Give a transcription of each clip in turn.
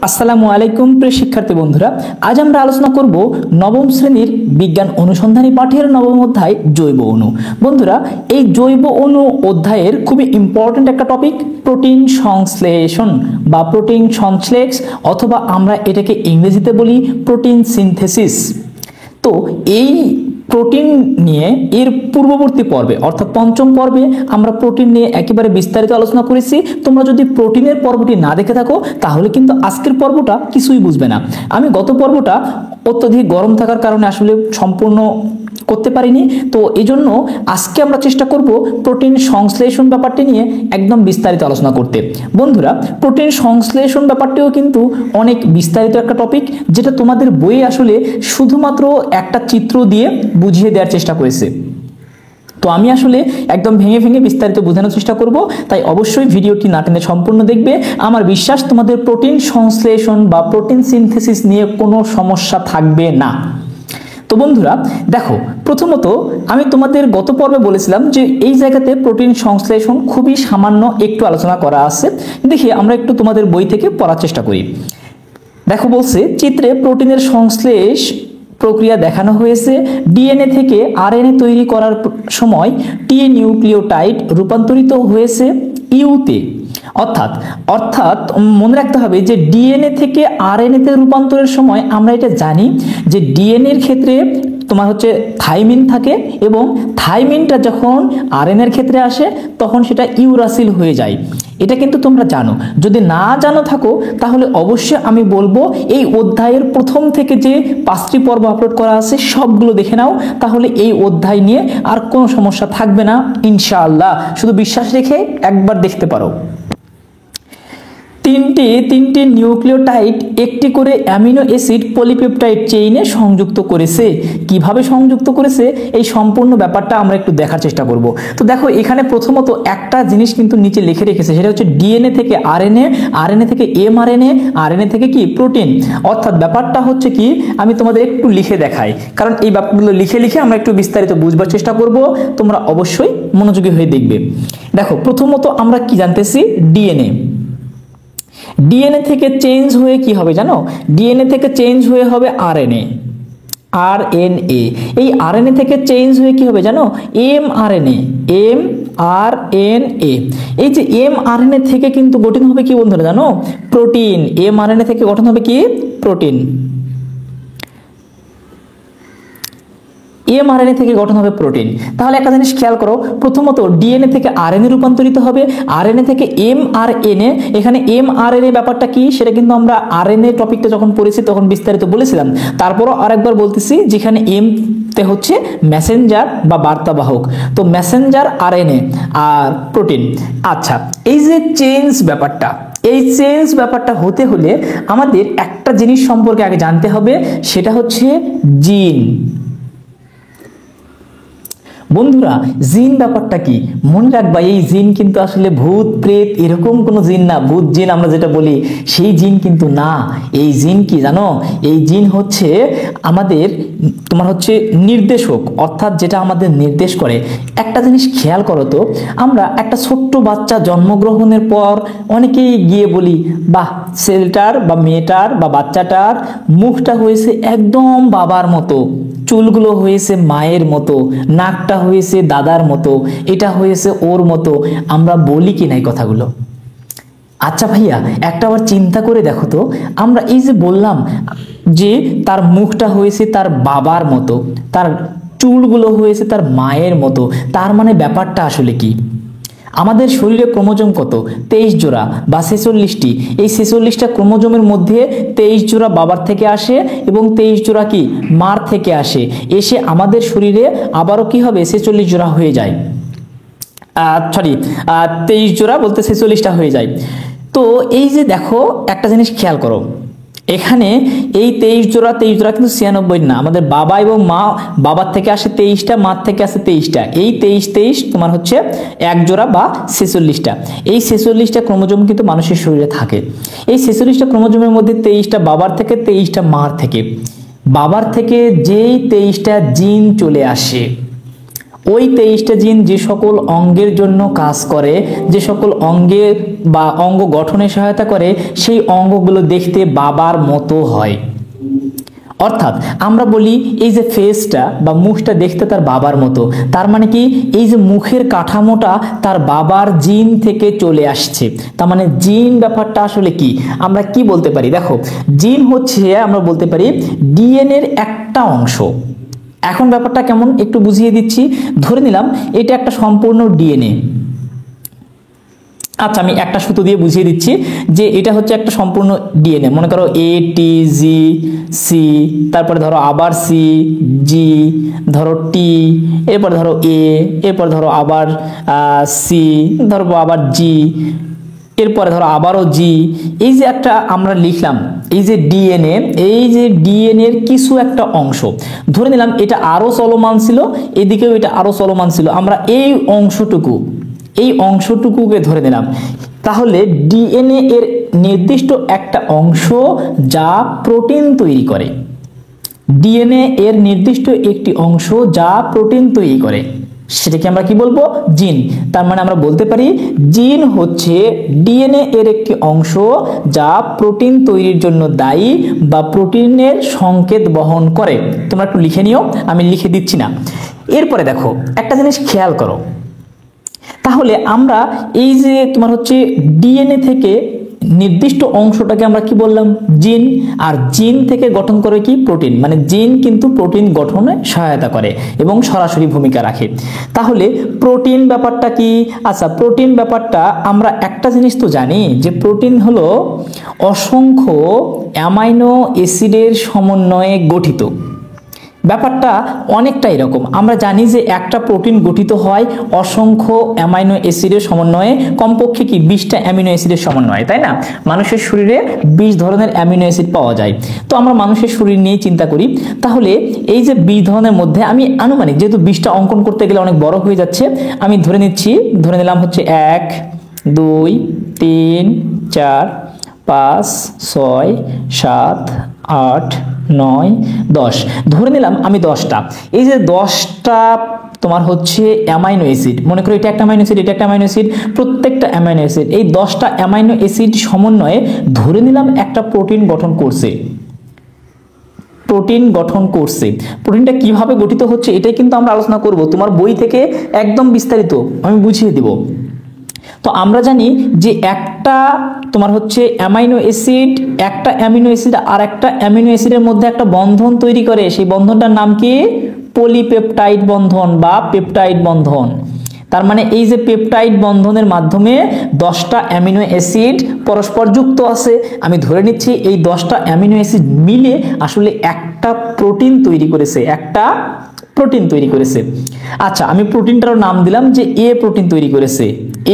আসসালামু আলাইকুম প্রিয় শিক্ষার্থী বন্ধুরা, আজ আমরা আলোচনা করব নবম শ্রেণীর বিজ্ঞান অনুসন্ধানী পাঠের নবম অধ্যায় জৈব অণু। বন্ধুরা, এই জৈব অণু অধ্যায়ের খুবই ইম্পর্টেন্ট একটা টপিক প্রোটিন সংশ্লেষণ বা প্রোটিন সংশ্লেষ, অথবা আমরা এটাকে ইংরেজিতে বলি প্রোটিন সিনথেসিস। তো এই প্রোটিন নিয়ে এর পূর্ববর্তী পর্বে অর্থাৎ পঞ্চম পর্বে আমরা প্রোটিন নিয়ে একেবারে বিস্তারিত আলোচনা করেছি। তোমরা যদি প্রোটিনের পর্বটি না দেখে থাকো তাহলে কিন্তু আজকের পর্বটা কিছুই বুঝবে না। আমি গত পর্বটা অত্যধিক গরম থাকার কারণে আসলে সম্পূর্ণ করতে পারিনি, তো এই জন্য আজকে আমরা চেষ্টা করব প্রোটিন সংশ্লেষণ ব্যাপারটি নিয়ে একদম বিস্তারিত আলোচনা করতে। বন্ধুরা, প্রোটিন সংশ্লেষণ ব্যাপারটিও কিন্তু অনেক বিস্তারিত একটা টপিক, যেটা তোমাদের বইয়ে আসলে শুধুমাত্র একটা চিত্র দিয়ে বুঝিয়ে দেওয়ার চেষ্টা করেছে। তো আমি আসলে একদম ভেঙে ভেঙে বিস্তারিত বোঝানোর চেষ্টা করব, তাই অবশ্যই ভিডিওটি না টেনে সম্পূর্ণ দেখবে। আমার বিশ্বাস তোমাদের প্রোটিন সংশ্লেষণ বা প্রোটিন সিনথেসিস নিয়ে কোনো সমস্যা থাকবে না। তো বন্ধুরা দেখো, প্রথমত আমি তোমাদের গত পর্বে বলেছিলাম যে এই জায়গাতে প্রোটিন সংশ্লেষণ খুবই সামান্য একটু আলোচনা করা আছে। দেখি আমরা একটু তোমাদের বই থেকে পড়ার চেষ্টা করি। দেখো, বলছে চিত্রে প্রোটিনের সংশ্লেষ প্রক্রিয়া দেখানো হয়েছে। ডিএনএ থেকে আরএনএ তৈরি করার সময় টি নিউক্লিওটাইড রূপান্তরিত হয়েছে ইউতে। অর্থাৎ মনে রাখতে হবে যে ডিএনএ থেকে আরএনএতে রূপান্তরের সময় আমরা এটা জানি যে ডিএনএ এর ক্ষেত্রে তোমার হচ্ছে থাইমিন থাকে, এবং থাইমিনটা যখন আরএনএর ক্ষেত্রে আসে তখন সেটা ইউরাসিল হয়ে যায়। এটা কিন্তু তোমরা জানো। যদি না জানো থাকো তাহলে অবশ্যই আমি বলবো এই অধ্যায়ের প্রথম থেকে যে 5টি পর্ব আপলোড করা আছে সবগুলো দেখে নাও, তাহলে এই অধ্যায় নিয়ে আর কোনো সমস্যা থাকবে না ইনশাআল্লাহ। শুধু বিশ্বাস রেখে একবার দেখতে পারো। তিনটি নিউক্লিওটাইড একটি করে অ্যামিনো অ্যাসিড পলিপেপটাইড চেইনে সংযুক্ত করেছে। কিভাবে সংযুক্ত করেছে এই সম্পূর্ণ ব্যাপারটা আমরা একটু দেখার চেষ্টা করব। তো দেখো, এখানে প্রথমত একটা জিনিস কিন্তু নিচে লিখে রেখেছে, সেটা হচ্ছে ডিএনএ থেকে আরএনএ, আরএনএ থেকে এমআরএনএ, আরএনএ থেকে কি প্রোটিন। অর্থাৎ ব্যাপারটা হচ্ছে কি, আমি তোমাদের একটু লিখে দেখাই, কারণ এই ব্যাপারগুলো লিখে লিখে আমরা একটু বিস্তারিত বুঝবার চেষ্টা করব। তোমরা অবশ্যই মনোযোগী হয়ে দেখবে। দেখো, প্রথমত আমরা কি জানতেছি, ডিএনএ থেকে চেঞ্জ হয়ে কি হবে জানো? ডিএনএ থেকে চেঞ্জ হয়ে হবে আরএনএ। এই আরএনএ থেকে চেঞ্জ হয়ে কি হবে জানো? এমআরএনএ। এই যে এমআরএনএ থেকে কিন্তু গঠন হবে কি বন্ধুরা জানো? প্রোটিন। এমআরএনএ থেকে গঠন হবে কি? প্রোটিন। এমআরএনএ থেকে গঠন হবে প্রোটিন। তাহলে একটা জিনিস খেয়াল করো, প্রথমত ডিএনএ থেকে আরএনএ রূপান্তরিত হবে, আরএনএ থেকে এমআরএনএ। এখানে এমআরএনএ ব্যাপারটা কি সেটা কিন্তু আমরা আরএনএ টপিকটা যখন পড়েছি তখন বিস্তারিত বলেছিলাম। তারপরও আরেকবার বলতেছি, যেখানে এম তে হচ্ছে মেসেঞ্জার বা বার্তাবাহক, তো মেসেঞ্জার আরএনএ আর প্রোটিন। আচ্ছা, এই যে চেঞ্জ ব্যাপারটা, এই চেঞ্জ ব্যাপারটা হতে হলে আমাদের একটা জিনিস সম্পর্কে আগে জানতে হবে, সেটা হচ্ছে জিন। বন্ধুরা, জিন ব্যাপারটা কি মনে রাখবা, এই জিন কিন্তু আসলে ভূত প্রেত এরকম কোনো জিন না। ভূত জিন আমরা যেটা বলি সেই জিন কিন্তু না। এই জিন কি জানো? এই জিন হচ্ছে আমাদের তোমার হচ্ছে নির্দেশক, অর্থাৎ যেটা আমাদের নির্দেশ করে। একটা জিনিস খেয়াল করো তো, আমরা একটা ছোট্ট বাচ্চা জন্মগ্রহণের পর অনেকেই গিয়ে বলি, বাহ, ছেলেটার বা মেয়েটার বা বাচ্চাটার মুখটা হয়েছে একদম বাবার মতো, চুলগুলো হয়েছে মায়ের মতো, নাকটা হয়েছে দাদার মতো, এটা হয়েছে ওর মতো। আমরা বলি কি না এই কথাগুলো? আচ্ছা ভাইয়া, একটা আবার চিন্তা করে দেখো তো, আমরা এই যে বললাম যে তার মুখটা হয়েছে তার বাবার মতো, তার চুলগুলো হয়েছে তার মায়ের মতো, তার মানে ব্যাপারটা আসলে কি? আমাদের শরীরে ক্রোমোজোম কত? 23 জোড়া বা 46টি। এই 46টা ক্রোমোজোমের মধ্যে 23 জোড়া বাবার থেকে আসে এবং 23 জোড়া কি মার থেকে আসে, এসে আমাদের শরীরে আবারও কি হবে 46 জোড়া হয়ে যায়। 23 জোড়া বলতে 46টা হয়ে যায়। তো এই যে দেখো, একটা জিনিস খেয়াল করো, এখানে এই 23 জোড়া কিন্তু 96 না। আমাদের বাবা এবং মা, বাবার থেকে আসে 23টা, মার থেকে আসে 23টা। এই 23 তোমার হচ্ছে এক জোড়া বা 46টা। এই 46টা ক্রোমোজোম কিন্তু মানুষের শরীরে থাকে। এই 46টা ক্রোমোজোমের মধ্যে 23টা বাবার থেকে, 23টা মার থেকে। বাবার থেকে যেই 23টা জিন চলে আসে, ওই 23টা জিন যে সকল অঙ্গের জন্য কাজ করে, যে সকল অঙ্গের বা অঙ্গ গঠনে সহায়তা করে, সেই অঙ্গগুলো দেখতে বাবার মতো হয়। অর্থাৎ আমরা বলি এই যে ফেসটা বা মুখটা দেখতে তার বাবার মতো, তার মানে কি এই যে মুখের কাঠামোটা তার বাবার জিন থেকে চলে আসছে। তার মানে জিন ব্যাপারটা আসলে কি, আমরা কি বলতে পারি, দেখো জিন হচ্ছে আমরা বলতে পারি ডিএনএর একটা অংশ। এখন ব্যাপারটা কেমন একটু বুঝিয়ে দিচ্ছি। ধরে নিলাম এটা একটা সম্পূর্ণ ডিএনএ। আচ্ছা, আমি একটা সূত্র দিয়ে বুঝিয়ে দিচ্ছি যে এটা হচ্ছে একটা সম্পূর্ণ ডিএনএ। মনে করো এ টি জি সি, তারপরে ধরো আবার সি জি, ধরো টি, এরপর ধরো এ, এরপর ধরো আবার সি, ধরো আবার জি, এরপরে ধরো আবারও জি। এই যে একটা আমরা লিখলাম এই যে ডিএনএ, এই যে ডিএনএর কিছু একটা অংশ ধরে নিলাম এটা আরো চলমান ছিল, এদিকেও এটা আরো চলমান ছিল, আমরা এই অংশটুকুকে ধরে নিলাম। তাহলে ডিএনএ এর নির্দিষ্ট একটা অংশ যা প্রোটিন তৈরি করে, ডিএনএ এর নির্দিষ্ট একটি অংশ যা প্রোটিন তৈরি করে, সেটাকে আমরা কি বলবো, জিন। তার মানে আমরা বলতে পারি জিন হচ্ছে ডিএনএ এর একটি অংশ যা প্রোটিন তৈরির জন্য দায়ী বা প্রোটিনের সংকেত বহন করে। তোমরা একটু লিখে নিও, আমি লিখে দিচ্ছি না। এরপরে দেখো একটা জিনিস খেয়াল করো, তাহলে আমরা এই যে তোমার হচ্ছে ডিএনএ থেকে নির্দিষ্ট অংশটাকে আমরা কি বললাম, জিন। আর জিন থেকে গঠন করে কি, প্রোটিন। মানে জিন কিন্তু প্রোটিন গঠনে সহায়তা করে এবং সরাসরি ভূমিকা রাখে। তাহলে প্রোটিন ব্যাপারটা কি, আচ্ছা প্রোটিন ব্যাপারটা আমরা একটা জিনিস তো জানি যে প্রোটিন হলো অসংখ্য অ্যামাইনো অ্যাসিডের সমন্বয়ে গঠিত। ব্যাপারটা অনেকটা এরকম, আমরা জানি যে একটা প্রোটিন গঠিত হয় অসংখ্য অ্যামাইনো অ্যাসিডের সমন্বয়ে, কমপক্ষে কি 20টা অ্যামিনো অ্যাসিডের সমন্বয়ে, তাই না? মানুষের শরীরে 20 ধরনের অ্যামিনো অ্যাসিড পাওয়া যায়। তো আমরা মানুষের শরীর নিয়ে চিন্তা করি, তাহলে এই যে 20 ধরনের মধ্যে আমি আনুমানিক, যেহেতু 20টা অঙ্কন করতে গেলে অনেক বড় হয়ে যাচ্ছে, আমি ধরে নিলাম হচ্ছে 1 2 3 4 5 6 7 8 9 10, ধরে নিলাম আমি 10টা। এই যে 10টা তোমার হচ্ছে অ্যামাইনো অ্যাসিড, মনে করো এটা একটা অ্যামাইনো অ্যাসিড, এটা একটা অ্যামাইনো অ্যাসিড, প্রত্যেকটা অ্যামাইনো অ্যাসিড, এই 10টা অ্যামাইনো অ্যাসিড সমন্বয়ে ধরে নিলাম একটা প্রোটিন গঠন করছে। প্রোটিনটা কিভাবে গঠিত হচ্ছে এটাই কিন্তু আমরা আলোচনা করব, তোমার বই থেকে একদম বিস্তারিত আমি বুঝিয়ে দিব। তো আমরা জানি যে একটা তোমার হচ্ছে অ্যামাইনো অ্যাসিড, একটা অ্যামিনো অ্যাসিড আর একটা অ্যামিনো অ্যাসিডের মধ্যে একটা বন্ধন তৈরি করে, সেই বন্ধনটার নাম কি, পলিপেপটাইড বন্ধন বা পেপটাইড বন্ধন। তার মানে এই যে পেপটাইড বন্ধনের মাধ্যমে 10টা অ্যামিনো অ্যাসিড পরস্পর যুক্ত আছে। আমি ধরে নিচ্ছি এই 10টা অ্যামিনো অ্যাসিড মিলে আসলে একটা প্রোটিন তৈরি করেছে, আচ্ছা আমি প্রোটিনটার নাম দিলাম যে এ প্রোটিন তৈরি করেছে,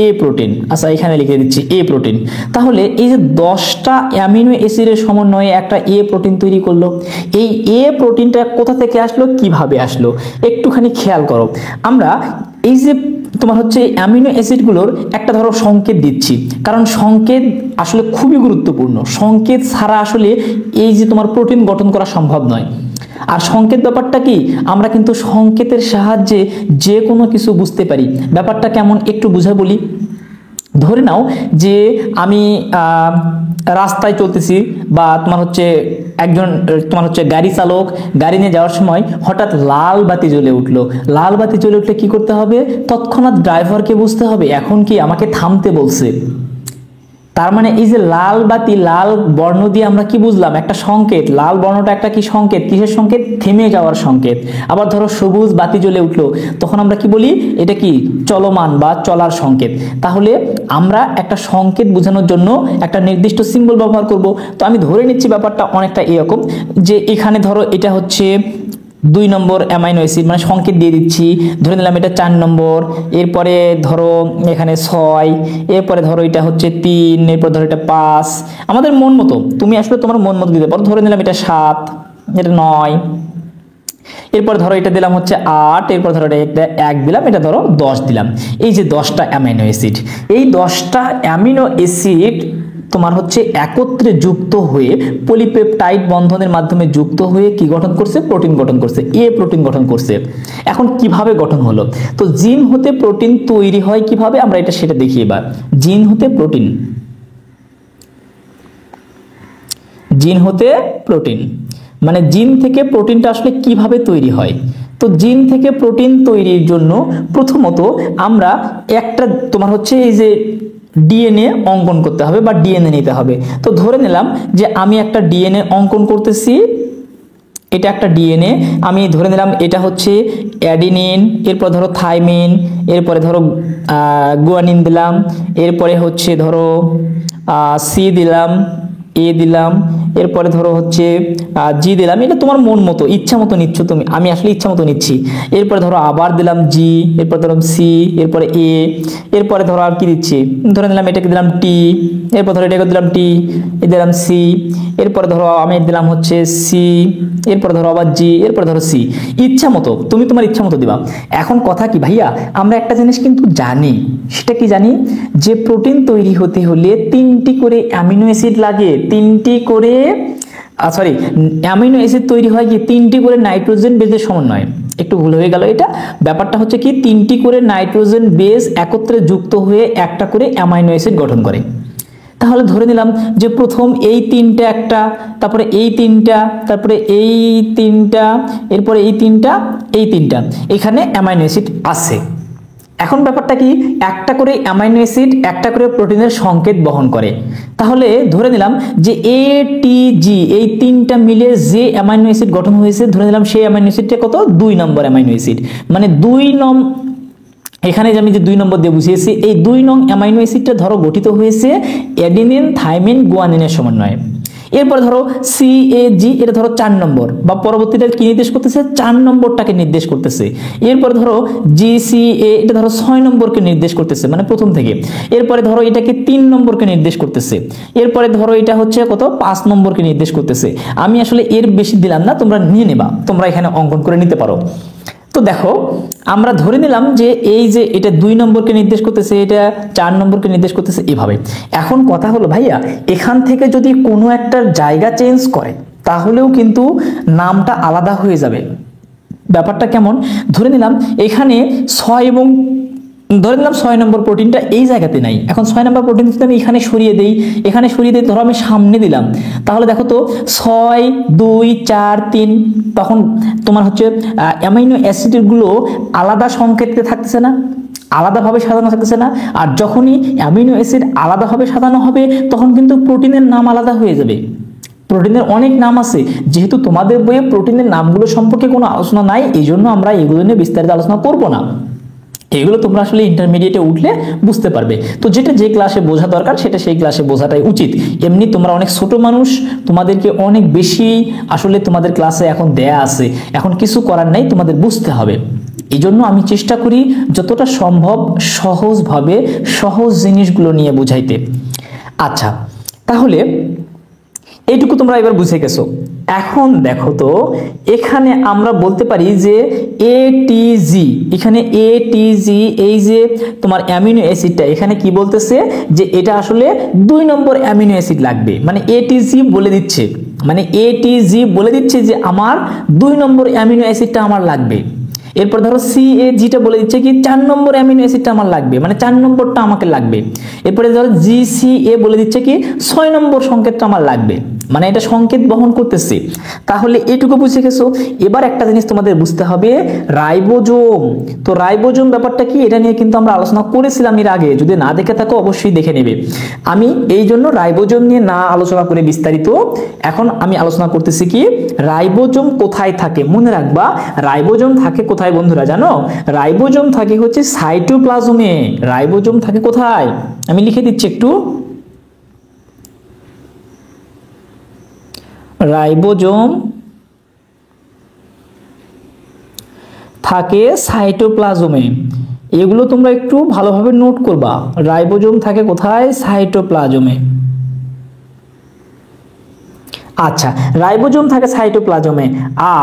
এ প্রোটিন। আচ্ছা এখানে লিখে দিচ্ছি এ প্রোটিন। তাহলে এই যে 10টা অ্যামিনো অ্যাসিডের সমন্বয়ে একটা এ প্রোটিন তৈরি করলো, এই এ প্রোটিনটা কোথা থেকে আসলো, কিভাবে আসলো, একটুখানি খেয়াল করো। আমরা এই যে তোমার হচ্ছে অ্যামিনো অ্যাসিডগুলোর একটা ধরো সংকেত দিচ্ছি, কারণ সংকেত আসলে খুবই গুরুত্বপূর্ণ। সংকেত ছাড়া আসলে এই যে তোমার প্রোটিন গঠন করা সম্ভব নয়। আর সংকেত ব্যাপারটা কি, আমরা কিন্তু সংকেতের সাহায্যে যে কোনো কিছু বুঝতে পারি। ব্যাপারটা কেমন একটু বুঝে বলি। ধরে নাও যে আমি রাস্তায় চলতেছি, বা তোমার হচ্ছে একজন তোমার হচ্ছে গাড়ি চালক গাড়ি নিয়ে যাওয়ার সময় হঠাৎ লাল বাতি জ্বলে উঠলো। লাল বাতি জ্বলে উঠলে কি করতে হবে, তৎক্ষণাৎ ড্রাইভারকে বুঝতে হবে এখন কি আমাকে থামতে বলছে। তার মানে এই যে লাল বাতি, লাল বর্ণ দিয়ে আমরা কি বুঝলাম, একটা সংকেত। লাল বর্ণটা একটা কি সংকেত, কিসের সংকেত, থেমে যাওয়ার সংকেত। আবার ধরো সবুজ বাতি জ্বলে উঠলো, তখন আমরা কি বলি, এটা কি চলমান বা চলার সংকেত। তাহলে আমরা একটা সংকেত বোঝানোর জন্য একটা নির্দিষ্ট সিম্বল ব্যবহার করব। তো আমি ধরে নিচ্ছি ব্যাপারটা অনেকটা এরকম, যে এখানে ধরো এটা হচ্ছে 2 নম্বর অ্যামাইনো অ্যাসিড, মানে সংকেত দিয়ে দিচ্ছি। ধরে নিলাম এটা 4 নম্বর, এরপরে ধরো এখানে 6, এরপরে ধরো এটা হচ্ছে 3, এরপর ধরো এটা 5। আমাদের মন মতো, তুমি আসলে তোমার মন মতো দিতে পারো। ধরে নিলাম এটা 7, এটা 9, এরপর ধরো এটা দিলাম হচ্ছে 8, এরপর ধরো এটা 1 দিলাম, এটা ধরো 10 দিলাম। এই যে 10টা অ্যামাইনো অ্যাসিড, এই 10টা অ্যামিনো অ্যাসিড তোমার হচ্ছে একত্রে যুক্ত হয়ে পলিপেপটাইড বন্ধনের মাধ্যমে যুক্ত হয়ে কি গঠন করছে? প্রোটিন গঠন করছে, এ প্রোটিন গঠন করছে। এখন কিভাবে গঠন হলো? তো জিন হতে প্রোটিন তৈরি হয় কিভাবে, আমরা সেটা দেখি এবার। জিন হতে প্রোটিন, জিন হতে প্রোটিন মানে জিন থেকে প্রোটিনটা আসলে কিভাবে তৈরি হয়? তো জিন থেকে প্রোটিন তৈরির জন্য প্রথমত আমরা একটা তোমার হচ্ছে এই যে ডিএনএ অঙ্কন করতে হবে বা ডিএনএ নিতে হবে। তো ধরে নিলাম যে আমি একটা ডিএনএ অঙ্কন করতেছি, এটা একটা ডিএনএ, আমি ধরে নিলাম এটা হচ্ছে অ্যাডিনিন, এরপর ধরো থাইমিন, এরপরে ধরো গুয়ানিন দিলাম, এরপরে হচ্ছে ধরো সি দিলাম, এ দিলাম, এরপরে ধরো হচ্ছে জি দিলাম। এটা তোমার মন মতো ইচ্ছা মতো নিচ্ছ তুমি, আমি আসলে ইচ্ছা মতো নিচ্ছি। এরপরে ধরো আবার দিলাম জি, এরপর ধরো সি, এরপরে এ, এরপরে ধরো আর কি দিচ্ছি, ধরে নিলাম এটাকে দিলাম টি, এরপর ধরো এটাকে দিলাম টি, এ দিলাম সি, এরপরে ধরো আমি দিলাম হচ্ছে সি, এরপরে ধরো আবার জি, এরপরে ধরো সি। ইচ্ছা মতো তুমি তোমার ইচ্ছা মতো দিবা। এখন কথা কি ভাইয়া, আমরা একটা জিনিস কিন্তু জানি, সেটা কি জানি? যে প্রোটিন তৈরি হতে হলে 3টি করে অ্যামিনো অ্যাসিড লাগে, 3টি করে সরি অ্যামিনো অ্যাসিড তৈরি হয় কি 3টি করে নাইট্রোজেন বেসের সমন্বয়ে। একটু ভুল হয়ে গেল, এটা ব্যাপারটা হচ্ছে কি 3টি করে নাইট্রোজেন বেস একত্রে যুক্ত হয়ে একটা করে অ্যামাইনো অ্যাসিড গঠন করে। তাহলে ধরে নিলাম যে প্রথম এই 3টা একটা, তারপরে এই 3টা, তারপরে এই 3টা, এরপরে এই 3টা, এই 3টা, এখানে অ্যামাইনো অ্যাসিড আছে। এখন ব্যাপারটা কি, একটা করে অ্যামাইনো অ্যাসিড একটা করে প্রোটিনের সংকেত বহন করে। তাহলে ধরে নিলাম যে এ টি জি এই 3টা মিলে যে অ্যামাইনো অ্যাসিড গঠন হয়েছে, ধরে নিলাম সেই অ্যামাইনো অ্যাসিডটা কত? 2 নম্বর অ্যামাইনো অ্যাসিড। মানে 2 নং, এখানে যে আমি যে 2 নম্বর দিয়ে বুঝিয়েছি, এই 2 নং অ্যামাইনো অ্যাসিডটা ধরো গঠিত হয়েছে অ্যাডিনিন থাইমিন গুয়ানিনের সমন্বয়ে। এরপর ধরো সি এ জি, এটা ধরো 4 নম্বর, বা পরবর্তীটা কি নির্দেশ করতেছে? 4 নম্বরটাকে নির্দেশ করতেছে। এরপর ধরো জি সি এ, এটা ধরো 6 নম্বরকে নির্দেশ করতেছে, মানে প্রথম থেকে। এরপরে ধরো এটাকে 3 নম্বরকে নির্দেশ করতেছে। এরপরে ধরো এটা হচ্ছে কত? 5 নম্বরকে নির্দেশ করতেছে। আমি আসলে এর বেশি দিলাম না, তোমরা নিয়ে নেবা, তোমরা এখানে অঙ্কন করে নিতে পারো। তো দেখো আমরা ধরে নিলাম যে এই যে এটা 2 নম্বরকে নির্দেশ করতেছে, এটা 4 নম্বরকে নির্দেশ করতেছে, এভাবে। এখন কথা হলো ভাইয়া, এখান থেকে যদি কোনো একটা জায়গা চেঞ্জ করে তাহলেও কিন্তু নামটা আলাদা হয়ে যাবে। ব্যাপারটা কেমন? ধরে নিলাম এখানে 6 এবং ধরে নিলাম 6 নম্বর প্রোটিনটা এই জায়গাতে নাই। এখন 6 নম্বর প্রোটিন যদি আমি এখানে সরিয়ে দেই, এখানে সরিয়ে দিই, ধরো আমি সামনে দিলাম, তাহলে দেখো তো 6 2 4 3, তখন তোমার হচ্ছে অ্যামাইনো অ্যাসিডগুলো আলাদা সংকেতে থাকতেছে না, আলাদাভাবে সাজানো থাকতেছে না। আর যখনই অ্যামিনো অ্যাসিড আলাদাভাবে সাজানো হবে তখন কিন্তু প্রোটিনের নাম আলাদা হয়ে যাবে। প্রোটিনের অনেক নাম আছে, যেহেতু তোমাদের বইয়ে প্রোটিনের নামগুলো সম্পর্কে কোনো আলোচনা নাই, এই জন্য আমরা এগুলো নিয়ে বিস্তারিত আলোচনা করব না। এগুলো তোমরা আসলে ইন্টারমিডিয়েটে উঠলে বুঝতে পারবে। তো যেটা যে ক্লাসে বোঝা দরকার সেটা সেই ক্লাসে বোঝাটাই উচিত। এমনি তোমরা অনেক ছোট মানুষ, তোমাদেরকে অনেক বেশি আসলে তোমাদের ক্লাসে এখন দেয়া আছে, এখন কিছু করার নাই, তোমাদের বুঝতে হবে। এই জন্য আমি চেষ্টা করি যতটা সম্ভব সহজভাবে সহজ জিনিসগুলো নিয়ে বুঝাইতে। আচ্ছা, তাহলে এইটুকু তোমরা এবার বুঝে গেছো। এখন দেখো তো এখানে আমরা বলতে পারি যে এটিজি, এখানে এটিজি এই যে তোমার অ্যামিনো অ্যাসিডটা এখানে কি বলতেছে যে এটা আসলে 2 নম্বর অ্যামিনো অ্যাসিড লাগবে। মানে এটিজি বলে দিচ্ছে, মানে এটিজি বলে দিচ্ছে যে আমার 2 নম্বর অ্যামিনো অ্যাসিডটা আমার লাগবে। এরপর ধরো সিএজিটা বলে দিচ্ছে কি 4 নম্বর অ্যামিনো অ্যাসিডটা আমার লাগবে, মানে 4 নম্বরটা আমাকে লাগবে। এরপরে ধরো জিসিএ বলে দিচ্ছে কি 6 নম্বর সংকেতটা আমার লাগবে, মানে এটা সংকেত বহন করতেছে। তাহলে এটুকু বুঝে গেছো। এবার একটা জিনিস তোমাদের বুঝতে হবে, রাইবোজোম। তো রাইবোজোম ব্যাপারটা কি, এটা নিয়ে কিন্তু আমরা আলোচনা করেছিলাম এর আগে, যদি না দেখে থাকো অবশ্যই দেখে নেবে। আমি এই জন্য রাইবোজোম নিয়ে না আলোচনা করে বিস্তারিত এখন আমি আলোচনা করতেছি কি রাইবোজোম কোথায় থাকে। মনে রাখবা রাইবোজোম থাকে কোথায় বন্ধুরা জানো? রাইবোজোম থাকে হচ্ছে সাইটোপ্লাজমে। রাইবোজোম থাকে কোথায় আমি লিখে দিচ্ছি একটু, রাইবোজোম থাকে সাইটোপ্লাজমে। এগুলো তোমরা একটু ভালোভাবে নোট করবা। রাইবোজোম থাকে কোথায়? সাইটোপ্লাজমে। আচ্ছা, রাইবোজোম থাকে সাইটোপ্লাজমে।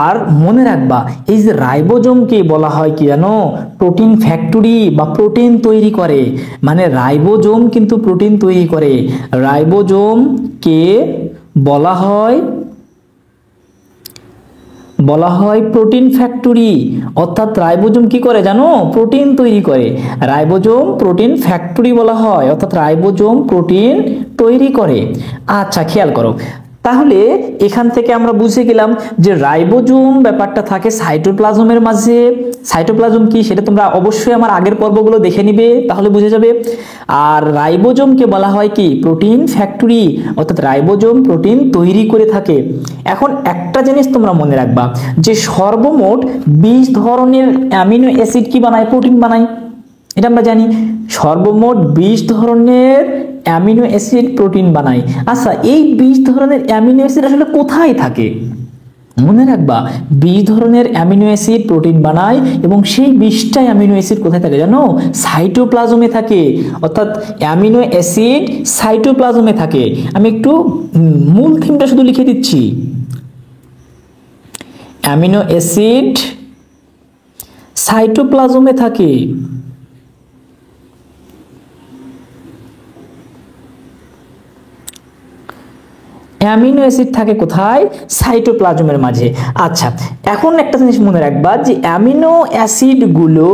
আর মনে রাখবা এই যে রাইবোজোমকে বলা হয় কি জানো, প্রোটিন ফ্যাক্টরি বা প্রোটিন তৈরি করে। মানে রাইবোজোম কিন্তু প্রোটিন তৈরি করে। রাইবোজোমকে বলা হয় প্রোটিন ফ্যাক্টরি। অর্থাৎ রাইবোজোম কি করে জানো, প্রোটিন তৈরি করে। রাইবোজোম প্রোটিন ফ্যাক্টরি বলা হয়, অর্থাৎ রাইবোজোম প্রোটিন তৈরি করে। আচ্ছা, খেয়াল করো, তাহলে এখান থেকে আমরা বুঝে গেলাম যে রাইবোজোম ব্যাপারটা থাকে সাইটোপ্লাজমের মাঝে। সাইটোপ্লাজম কি সেটা তোমরা অবশ্যই আমার আগের পর্বগুলো দেখে নিবে, তাহলে বুঝে যাবে। আর রাইবোজোমকে বলা হয় কি, প্রোটিন ফ্যাক্টরি, অর্থাৎ রাইবোজোম প্রোটিন তৈরি করে থাকে। এখন একটা জিনিস তোমরা মনে রাখবা যে সর্বমোট 20 ধরনের অ্যামিনো অ্যাসিড কি বানায়, প্রোটিন বানায়, এটা আমরা জানি। সর্বমোট 20 ধরনের অ্যামিনো অ্যাসিড প্রোটিন বানায়। আচ্ছা, এই 20 ধরনের অ্যামিনো অ্যাসিড আসলে কোথায় থাকে? মনে রাখবা 20 ধরনের অ্যামিনো অ্যাসিড প্রোটিন বানায়, এবং সেই 20টা অ্যামিনো অ্যাসিড কোথায় থাকে জানো, সাইটোপ্লাজমে থাকে। অর্থাৎ অ্যামিনো অ্যাসিড সাইটোপ্লাজমে থাকে। আমি একটু মূল থিমটা শুধু লিখে দিচ্ছি। অ্যামিনো অ্যাসিড সাইটোপ্লাজমে থাকে। অ্যামিনো অ্যাসিড থাকে কোথায়, সাইটোপ্লাজমের মাঝে। আচ্ছা, এখন একটা জিনিস মনে রাখবা যে অ্যামিনো অ্যাসিডগুলো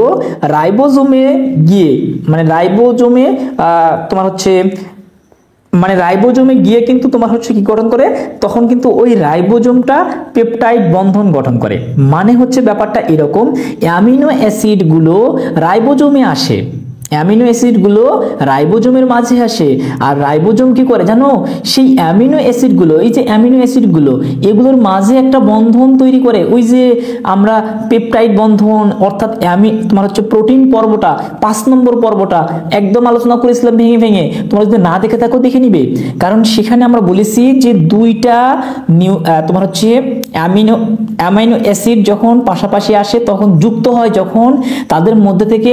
রাইবোজোমে গিয়ে, মানে রাইবোজোমে তোমার হচ্ছে মানে রাইবোজোমে গিয়ে কিন্তু তোমার হচ্ছে কি গঠন করে, তখন কিন্তু ওই রাইবোজোমটা পেপটাইড বন্ধন গঠন করে। মানে হচ্ছে ব্যাপারটা এরকম, অ্যামিনো অ্যাসিডগুলো রাইবোজোমে আসে, অ্যামিনো অ্যাসিডগুলো রাইবোজোমের মাঝে আসে। আর রাইবোজোম কি করে জানো, সেই অ্যামিনো অ্যাসিডগুলো, এই যে অ্যামিনো অ্যাসিডগুলো, এগুলোর মাঝে একটা বন্ধন তৈরি করে। ওই যে আমরা পেপটাইড বন্ধন, অর্থাৎ তোমার হচ্ছে প্রোটিন পর্বটা, 5 নম্বর পর্বটা একদম আলোচনা করেছিলাম ভেঙে ভেঙে। তোমরা যদি না দেখে থাকো দেখে নিবে, কারণ সেখানে আমরা বলেছি যে দুইটা তোমার হচ্ছে অ্যামাইনো অ্যাসিড যখন পাশাপাশি আসে, তখন যুক্ত হয়, যখন তাদের মধ্যে থেকে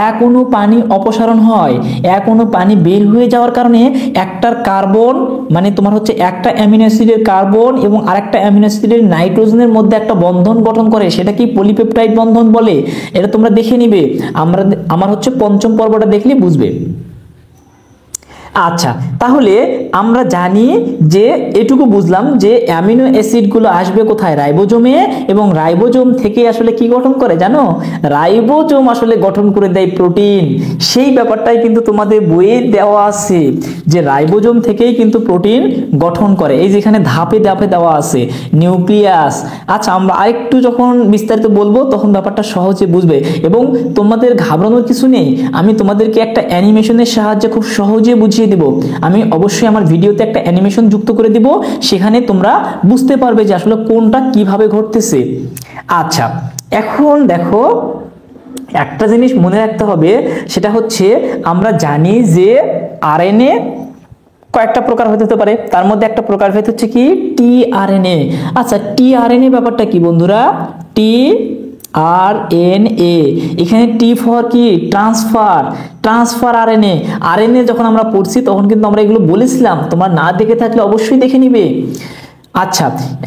এক অণু পানি অপসারণ হয়, এক অণু পানি বের হয়ে যাওয়ার কারণে একটার কার্বন, মানে তোমার হচ্ছে একটা অ্যামিনো অ্যাসিডের কার্বন এবং আরেকটা অ্যামিনো অ্যাসিডের নাইট্রোজেনের মধ্যে একটা বন্ধন গঠন করে, সেটা কি পলিপেপটাইড বন্ধন বলে। এটা তোমরা দেখে নিবে, আমার হচ্ছে 5ম পর্বটা দেখলে বুঝবে। আচ্ছা, তাহলে আমরা জানি যে এটুকু বুঝলাম যে অ্যামিনো অ্যাসিডগুলো আসবে কোথায়, রাইবোজোমে, এবং রাইবোজোম থেকে আসলে কি গঠন করে জানো, রাইবোজোম আসলে গঠন করে দেয় প্রোটিন। সেই ব্যাপারটাই কিন্তু তোমাদের বইয়ে দেওয়া আছে যে রাইবোজোম থেকেই কিন্তু প্রোটিন গঠন করে। এই যেখানে ধাপে ধাপে দেওয়া আছে, নিউক্লিয়াস। আচ্ছা, আমরা আরেকটু যখন বিস্তারিত বলবো তখন ব্যাপারটা সহজে বুঝবে, এবং তোমাদের ঘাবড়ানোর কিছু নেই। আমি তোমাদেরকে একটা অ্যানিমেশনের সাহায্যে খুব সহজে বুঝিয়ে দিব। আমি অবশ্যই আমার ভিডিওতে একটা অ্যানিমেশন যুক্ত করে দিব, সেখানে তোমরা বুঝতে পারবে যে আসলে কোনটা কিভাবে ঘটতেছে। আচ্ছা, এখন দেখো একটা জিনিস মনে রাখতে হবে, সেটা হচ্ছে আমরা জানি যে আরএনএ কয়েকটা প্রকার হতে পারে, তার মধ্যে একটা প্রকারভেদ হচ্ছে কি টিআরএনএ। আচ্ছা, টিআরএনএ ব্যাপারটা কি বন্ধুরা, টিআরএনএ, এখানে টি ফর কি, ট্রান্সফার আরএনএ। আরএনএ যখন আমরা পড়ছি তখন কিন্তু আমরা এগুলো বলেছিলাম, তোমরা না দেখে থাকলে অবশ্যই দেখে নিবে। আচ্ছা,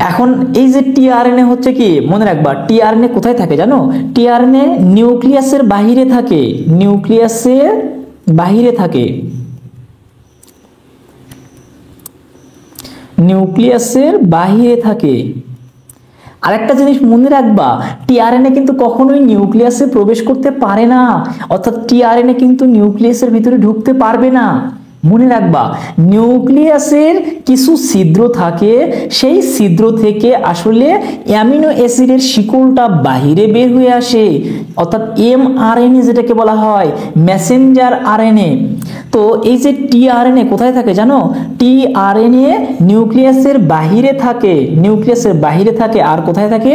এখন এই যে টিআরএনএ হচ্ছে কি, মনে রাখবা টিআরএনএ কোথায় থাকে জানো, টিআরএনএ নিউক্লিয়াসের বাহিরে থাকে, নিউক্লিয়াসের বাহিরে থাকে, নিউক্লিয়াসের বাহিরে থাকে। আরেকটা জিনিস মনে রাখবা, টিআরএনএ কিন্তু কখনোই নিউক্লিয়াসে প্রবেশ করতে পারে না, অর্থাৎ টিআরএনএ কিন্তু নিউক্লিয়াসের ভিতরে ঢুকতে পারবে না। মনে রাখবা নিউক্লিয়াসের কিছু ছিদ্র থাকে, সেই ছিদ্র থেকে আসলে অ্যামিনো অ্যাসিডের শিকলটা বাহিরে বের হয়ে আসে, অর্থাৎ এমআরএনএ যেটাকে বলা হয়, মেসেঞ্জার আরএনএ। তো এই যে টিআরএনএ কোথায় থাকে জানো, টিআরএনএ নিউক্লিয়াসের বাহিরে থাকে, নিউক্লিয়াসের বাহিরে থাকে। আর কোথায় থাকে,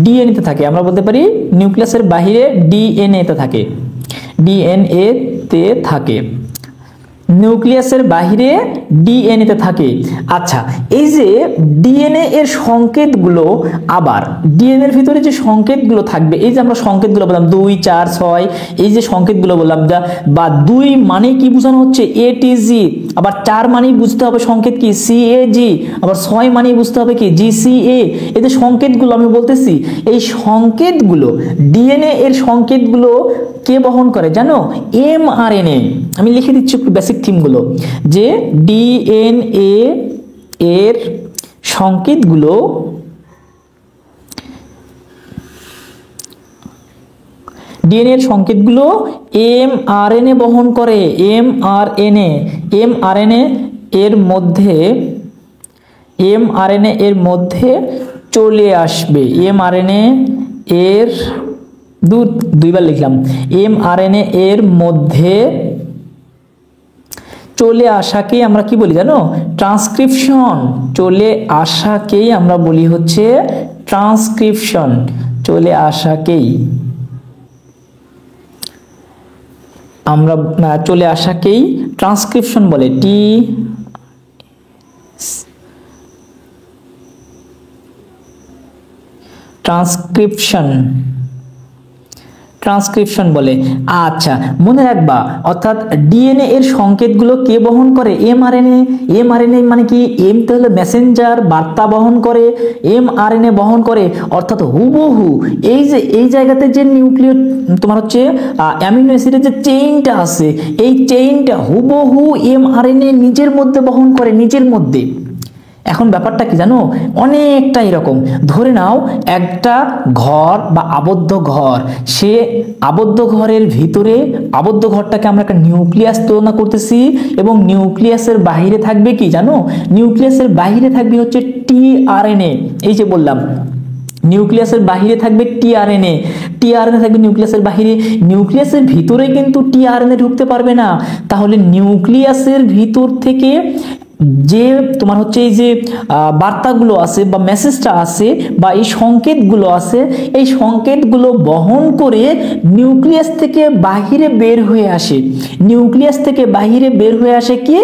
ডিএনএ তে থাকে। আমরা বলতে পারি নিউক্লিয়াসের বাহিরে ডিএনএ তে থাকে, ডিএনএ তে থাকে। নিউক্লিয়াসের বাইরে ডিএনএ তে থাকে। আচ্ছা, এই যে ডিএনএ এর সংকেতগুলো, আবার ডিএনএ এর ভিতরে যে সংকেতগুলো থাকবে, এই যে আমরা সংকেতগুলো বললাম 2 4 6, এই যে সংকেতগুলো বললাম, বা 2 মানে কি বোঝানো হচ্ছে এটিজি, আবার 4 মানেই বুঝতে হবে সংকেত কি সিএজি, আবার 6 মানেই বুঝতে হবে কি জিসিএ। এই যে সংকেতগুলো আমি বলতেছি, এই সংকেতগুলো ডিএনএ এর সংকেতগুলো কে বহন করে জানো? এমআরএনএ। আমি লিখে দিচ্ছি একটু বেসিক থিমগুলো, যে ডিএনএ এর সংকেতগুলো ডিএনএ এর সংকেতগুলো এমআরএনএ বহন করে। এমআরএনএ এর মধ্যে চলে আসবে। এমআরএনএ এর দুইবার লিখলাম। এমআরএনএ এর মধ্যে চলে আসাকেই আমরা কি বলি জানো? ট্রান্সক্রিপশন। চলে আসাকেই আমরা বলি হচ্ছে ট্রান্সক্রিপশন। চলে আসাকেই ট্রান্সক্রিপশন বলে। ট্রান্সক্রিপশন বলে। আচ্ছা, মনে রাখবা, অর্থাৎ ডিএনএ এর সংকেতগুলো কে বহন করে? এমআরএনএ মানে কি? এম তো হলো মেসেঞ্জার, বার্তা বহন করে, এমআরএনএ বহন করে। অর্থাৎ হুবহু এই জায়গাতে যে নিউক্লিয় তোমার হচ্ছে অ্যামিনো অ্যাসিডের যে চেইনটা আছে, এই চেইনটা হুবহু এমআরএনএ নিজের মধ্যে বহন করে, নিজের মধ্যে। এখন ব্যাপারটা কি জানো? অনেকটা এরকম। ধরে নাও একটা ঘর বা আবদ্ধ ঘর, সে আবদ্ধ ঘরের ভিতরে, আবদ্ধ ঘরটাকে আমরা একটা নিউক্লিয়াস তুলনা করতেছি, এবং নিউক্লিয়াসের বাইরে থাকবে কি জানো? নিউক্লিয়াসের বাইরে থাকবে হচ্ছে টিআরএনএ। এই যে বললাম, নিউক্লিয়াসের বাহিরে থাকবে টিআরএনএ থাকবে নিউক্লিয়াসের বাহিরে। নিউক্লিয়াসের ভিতরে কিন্তু টিআরএনএ ঢুকতে পারবে না। তাহলে নিউক্লিয়াসের ভিতর থেকে যে তোমার হচ্ছে এই যে বার্তাগুলো আছে বা মেসেজটা আছে বা এই সংকেতগুলো আছে, এই সংকেতগুলো বহন করে নিউক্লিয়াস থেকে বাহিরে বের হয়ে আসে। নিউক্লিয়াস থেকে বাহিরে বের হয়ে আসে কি?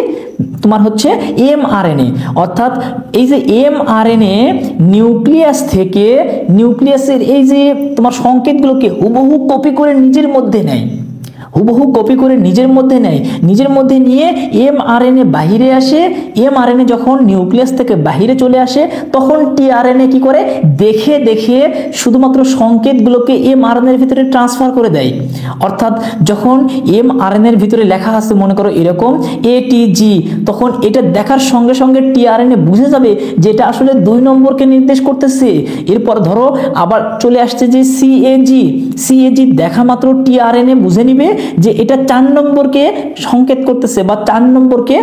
তোমার হচ্ছে এমআরএনএ। অর্থাৎ এই যে এমআরএনএ নিউক্লিয়াস থেকে, নিউক্লিয়াসের এই যে তোমার সংকেতগুলোকে হুবহু কপি করে নিজের মধ্যে নেয়, নিজের মধ্যে নিয়ে এমআরএনএ বাহিরে আসে। এমআরএনএ যখন নিউক্লিয়াস থেকে বাহিরে চলে আসে, তখন টিআরএনএ কি করে? দেখে শুধুমাত্র সংকেতগুলোকে এমআরএনএ এর ভিতরে ট্রান্সফার করে দেয়। অর্থাৎ যখন এমআরএনএ এর ভিতরে লেখা আছে মনে করো এরকম এটিজি, তখন এটা দেখার সঙ্গে সঙ্গে টিআরএনএ বুঝে যাবে যে এটা আসলে 2 নম্বরকে নির্দেশ করতেছে। এরপর ধরো আবার চলে আসছে যে সিএজি দেখা মাত্র টিআরএনএ বুঝে নিবে যে এটা 4 নম্বরকে সংকেত করতেছে বা 4 নম্বরকে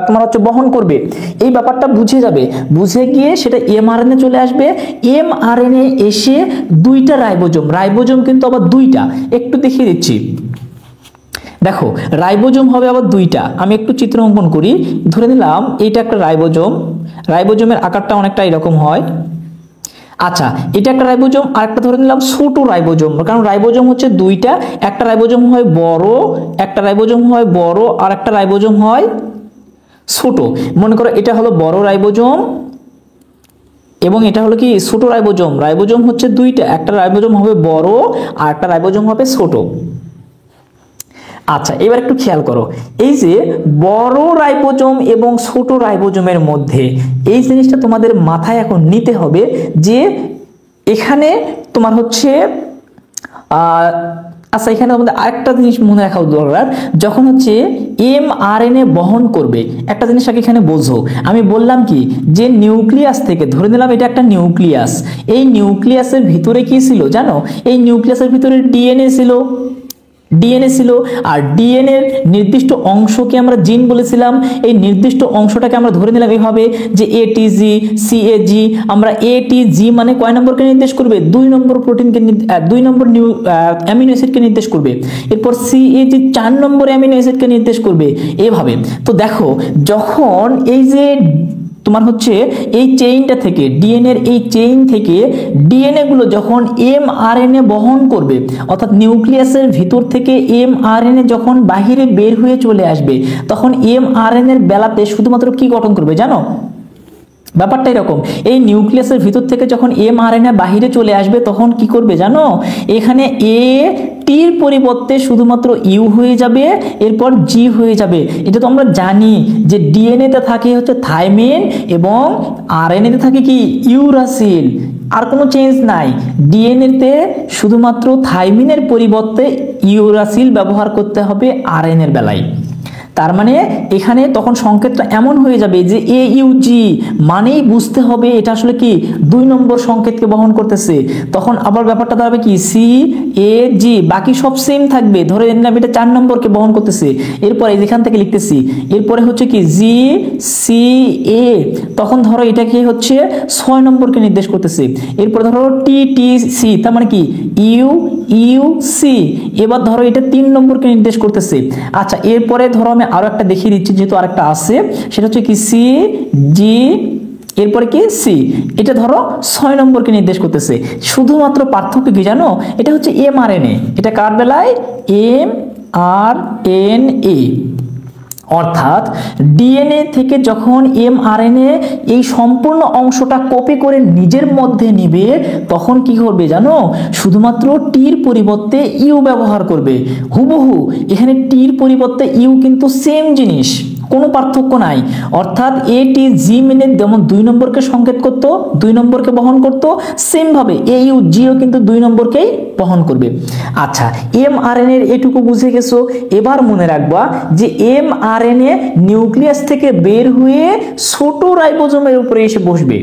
তোমার হচ্ছে বহন করবে। এই ব্যাপারটা বুঝে যাবে, বুঝে গিয়ে সেটা এমআরএনএ চলে আসবে। এমআরএনএ এসে 2টা রাইবোজোম কিন্তু আবার 2টা, একটু দেখিয়ে দিচ্ছি। দেখো, রাইবোজোম হবে আবার 2টা। আমি একটু চিত্র অঙ্কন করি। ধরে নিলাম এইটা একটা রাইবোজোমের আকারটা অনেকটা এরকম হয়। আচ্ছা, এটা একটা রাইবোজোম, আর একটা ধরে নিলাম ছোট রাইবোজোম, কারণ রাইবোজোম হচ্ছে 2টা। একটা রাইবোজোম হয় বড়, আর একটা রাইবোজোম হয় ছোট। মনে করো এটা হলো বড় রাইবোজোম এবং এটা হলো কি ছোট রাইবোজোম। রাইবোজোম হচ্ছে 2টা, একটা রাইবোজোম হবে বড় আর একটা রাইবোজোম হবে ছোট। আচ্ছা, এবার একটু খেয়াল করো, এই যে বড় রাইবোজোম এবং ছোট রাইবোজোমের মধ্যে এই জিনিসটা তোমাদের মাথায় এখন নিতে হবে যে এখানে তোমার হচ্ছে আচ্ছা, এখানে আমাদের আরেকটা জিনিস মনে রাখা দরকার। যখন হচ্ছে এমআরএনএ বহন করবে, একটা জিনিস আগে এখানে বোঝো। আমি বললাম কি যে নিউক্লিয়াস থেকে, ধরে নিলাম এটা একটা নিউক্লিয়াস, এই নিউক্লিয়াসের ভিতরে কি ছিল জানো? এই নিউক্লিয়াসের ভিতরে ডিএনএ ছিল, আর ডিএনএর নির্দিষ্ট অংশকে আমরা জিন বলেছিলাম। এই নির্দিষ্ট অংশটাকে আমরা ধরে নিলাম এভাবে যে এটিজি, সিএজি। আমরা এটিজি মানে কয় নম্বরকে নির্দেশ করবে? 2 নম্বর প্রোটিনকে, 2 নম্বর অ্যামিনো অ্যাসিডকে নির্দেশ করবে। এরপর সিএজি 4 নম্বর অ্যামিনো অ্যাসিডকে নির্দেশ করবে, এভাবে। তো দেখো, যখন এই যে তোমার হচ্ছে এই চেইনটা থেকে ডিএনএ এর এই চেইন থেকে ডিএনএ গুলো যখন এমআরএনএ বহন করবে, অর্থাৎ নিউক্লিয়াসের ভিতর থেকে এমআরএনএ যখন বাহিরে বের হয়ে চলে আসবে, তখন এমআরএনএ এর বেলাতে শুধুমাত্র কি গঠন করবে জানো? ব্যাপারটা এরকম, এই নিউক্লিয়াসের ভিতর থেকে যখন এমআরএনএ বাহিরে চলে আসবে তখন কি করবে জানো? এখানে এ টির পরিবর্তে শুধুমাত্র ইউ হয়ে যাবে, এরপর জি হয়ে যাবে। এটা তো আমরা জানি যে ডিএনএ তে থাকে হচ্ছে থাইমিন এবং আরএনএ তে থাকে কি ইউরাসিল। আর কোনো চেঞ্জ নাই, ডিএনএ তে শুধুমাত্র থাইমিনের পরিবর্তে ইউরাসিল ব্যবহার করতে হবে আরএনএ এর বেলায়। তার মানে এখানে তখন সংকেতটা এমন হয়ে যাবে যে এ ইউ জি, মানেই বুঝতে হবে এটা আসলে কি 2 নম্বর সংকেতকে বহন করতেছে। তখন আবার ব্যাপারটা দাঁড়াবে কি সি এ জি, বাকি সব সেম থাকবে, ধরে নিলাম এটা 4 নম্বরকে বহন করতেছে। এরপরে যেখান থেকে লিখতেছি, এরপরে হচ্ছে কি জি সি এ, তখন ধরো এটা কি হচ্ছে 6 নম্বরকে নির্দেশ করতেছে। এরপরে ধরো টি টি সি, তার মানে কি ইউ ইউ সি, এবার ধরো এটা 3 নম্বরকে নির্দেশ করতেছে। আচ্ছা, এরপরে ধরো আমি আরো একটা দেখিয়ে দিচ্ছি, যেহেতু আরেকটা আছে, সেটা হচ্ছে কি সি জি, এরপরে কি সি, এটা ধরো 6 নম্বরকে নির্দেশ করতেছে। শুধুমাত্র পার্থক্য কি জানো? এটা হচ্ছে এমআরএনএ, এটা কার বেলায় এমআরএনএ। অর্থাৎ ডিএনএ থেকে যখন এমআরএনএ এই সম্পূর্ণ অংশটা কপি করে নিজের মধ্যে নিবে, তখন কি করবে জানো? শুধুমাত্র টির পরিবর্তে ইউ ব্যবহার করবে। হুবহু এখানে টির পরিবর্তে ইউ কিন্তু সেম জিনিস, কোনো পার্থক্য নাই। অর্থাৎ এ টি জি মেনে যেমন 2 নম্বরকে সংকেত করত, 2 নম্বরকে বহন করত, সেম ভাবে এ ইউ জিও কিন্তু 2 নম্বরকেই বহন করবে। আচ্ছা, এমআরএনএ এর এটুকু বুঝে গেছো। এবার মনে রাখবা যে এমআরএনএ নিউক্লিয়াস থেকে বের হয়ে ছোট রাইবোজোমের উপরে এসে বসবে।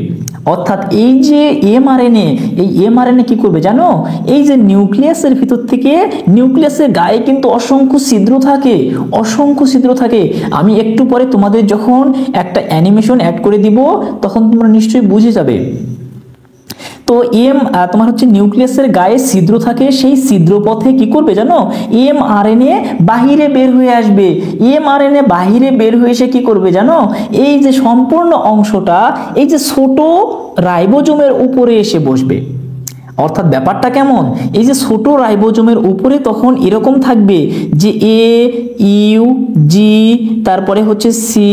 অর্থাৎ এই যে এমআরএনএ, এই এমআরএনএ কি করবে জানো? এই যে নিউক্লিয়াসের ভিতর থেকে, নিউক্লিয়াসের গায়ে কিন্তু অসংখ্য ছিদ্র থাকে, অসংখ্য ছিদ্র থাকে। আমি একটু পরে তোমাদের যখন একটা অ্যানিমেশন অ্যাড করে দিব, তখন তোমরা নিশ্চয়ই বুঝে যাবে। তো তোমার হচ্ছে নিউক্লিয়াসের গায়ে ছিদ্র থাকে, সেই ছিদ্র পথে কি করবে জানো? এমআরএনএ বাহিরে বের হয়ে আসবে। এমআরএনএ বাহিরে বের হয়ে এসে কি করবে জানো? এই যে সম্পূর্ণ অংশটা, এই যে ছোট রাইবোজোমের উপরে এসে বসবে। অর্থাৎ ব্যাপারটা কেমন? এই যে ছোট রাইবোজোমের উপরে তখন এরকম থাকবে যে এ ইউ জি, তারপরে হচ্ছে সি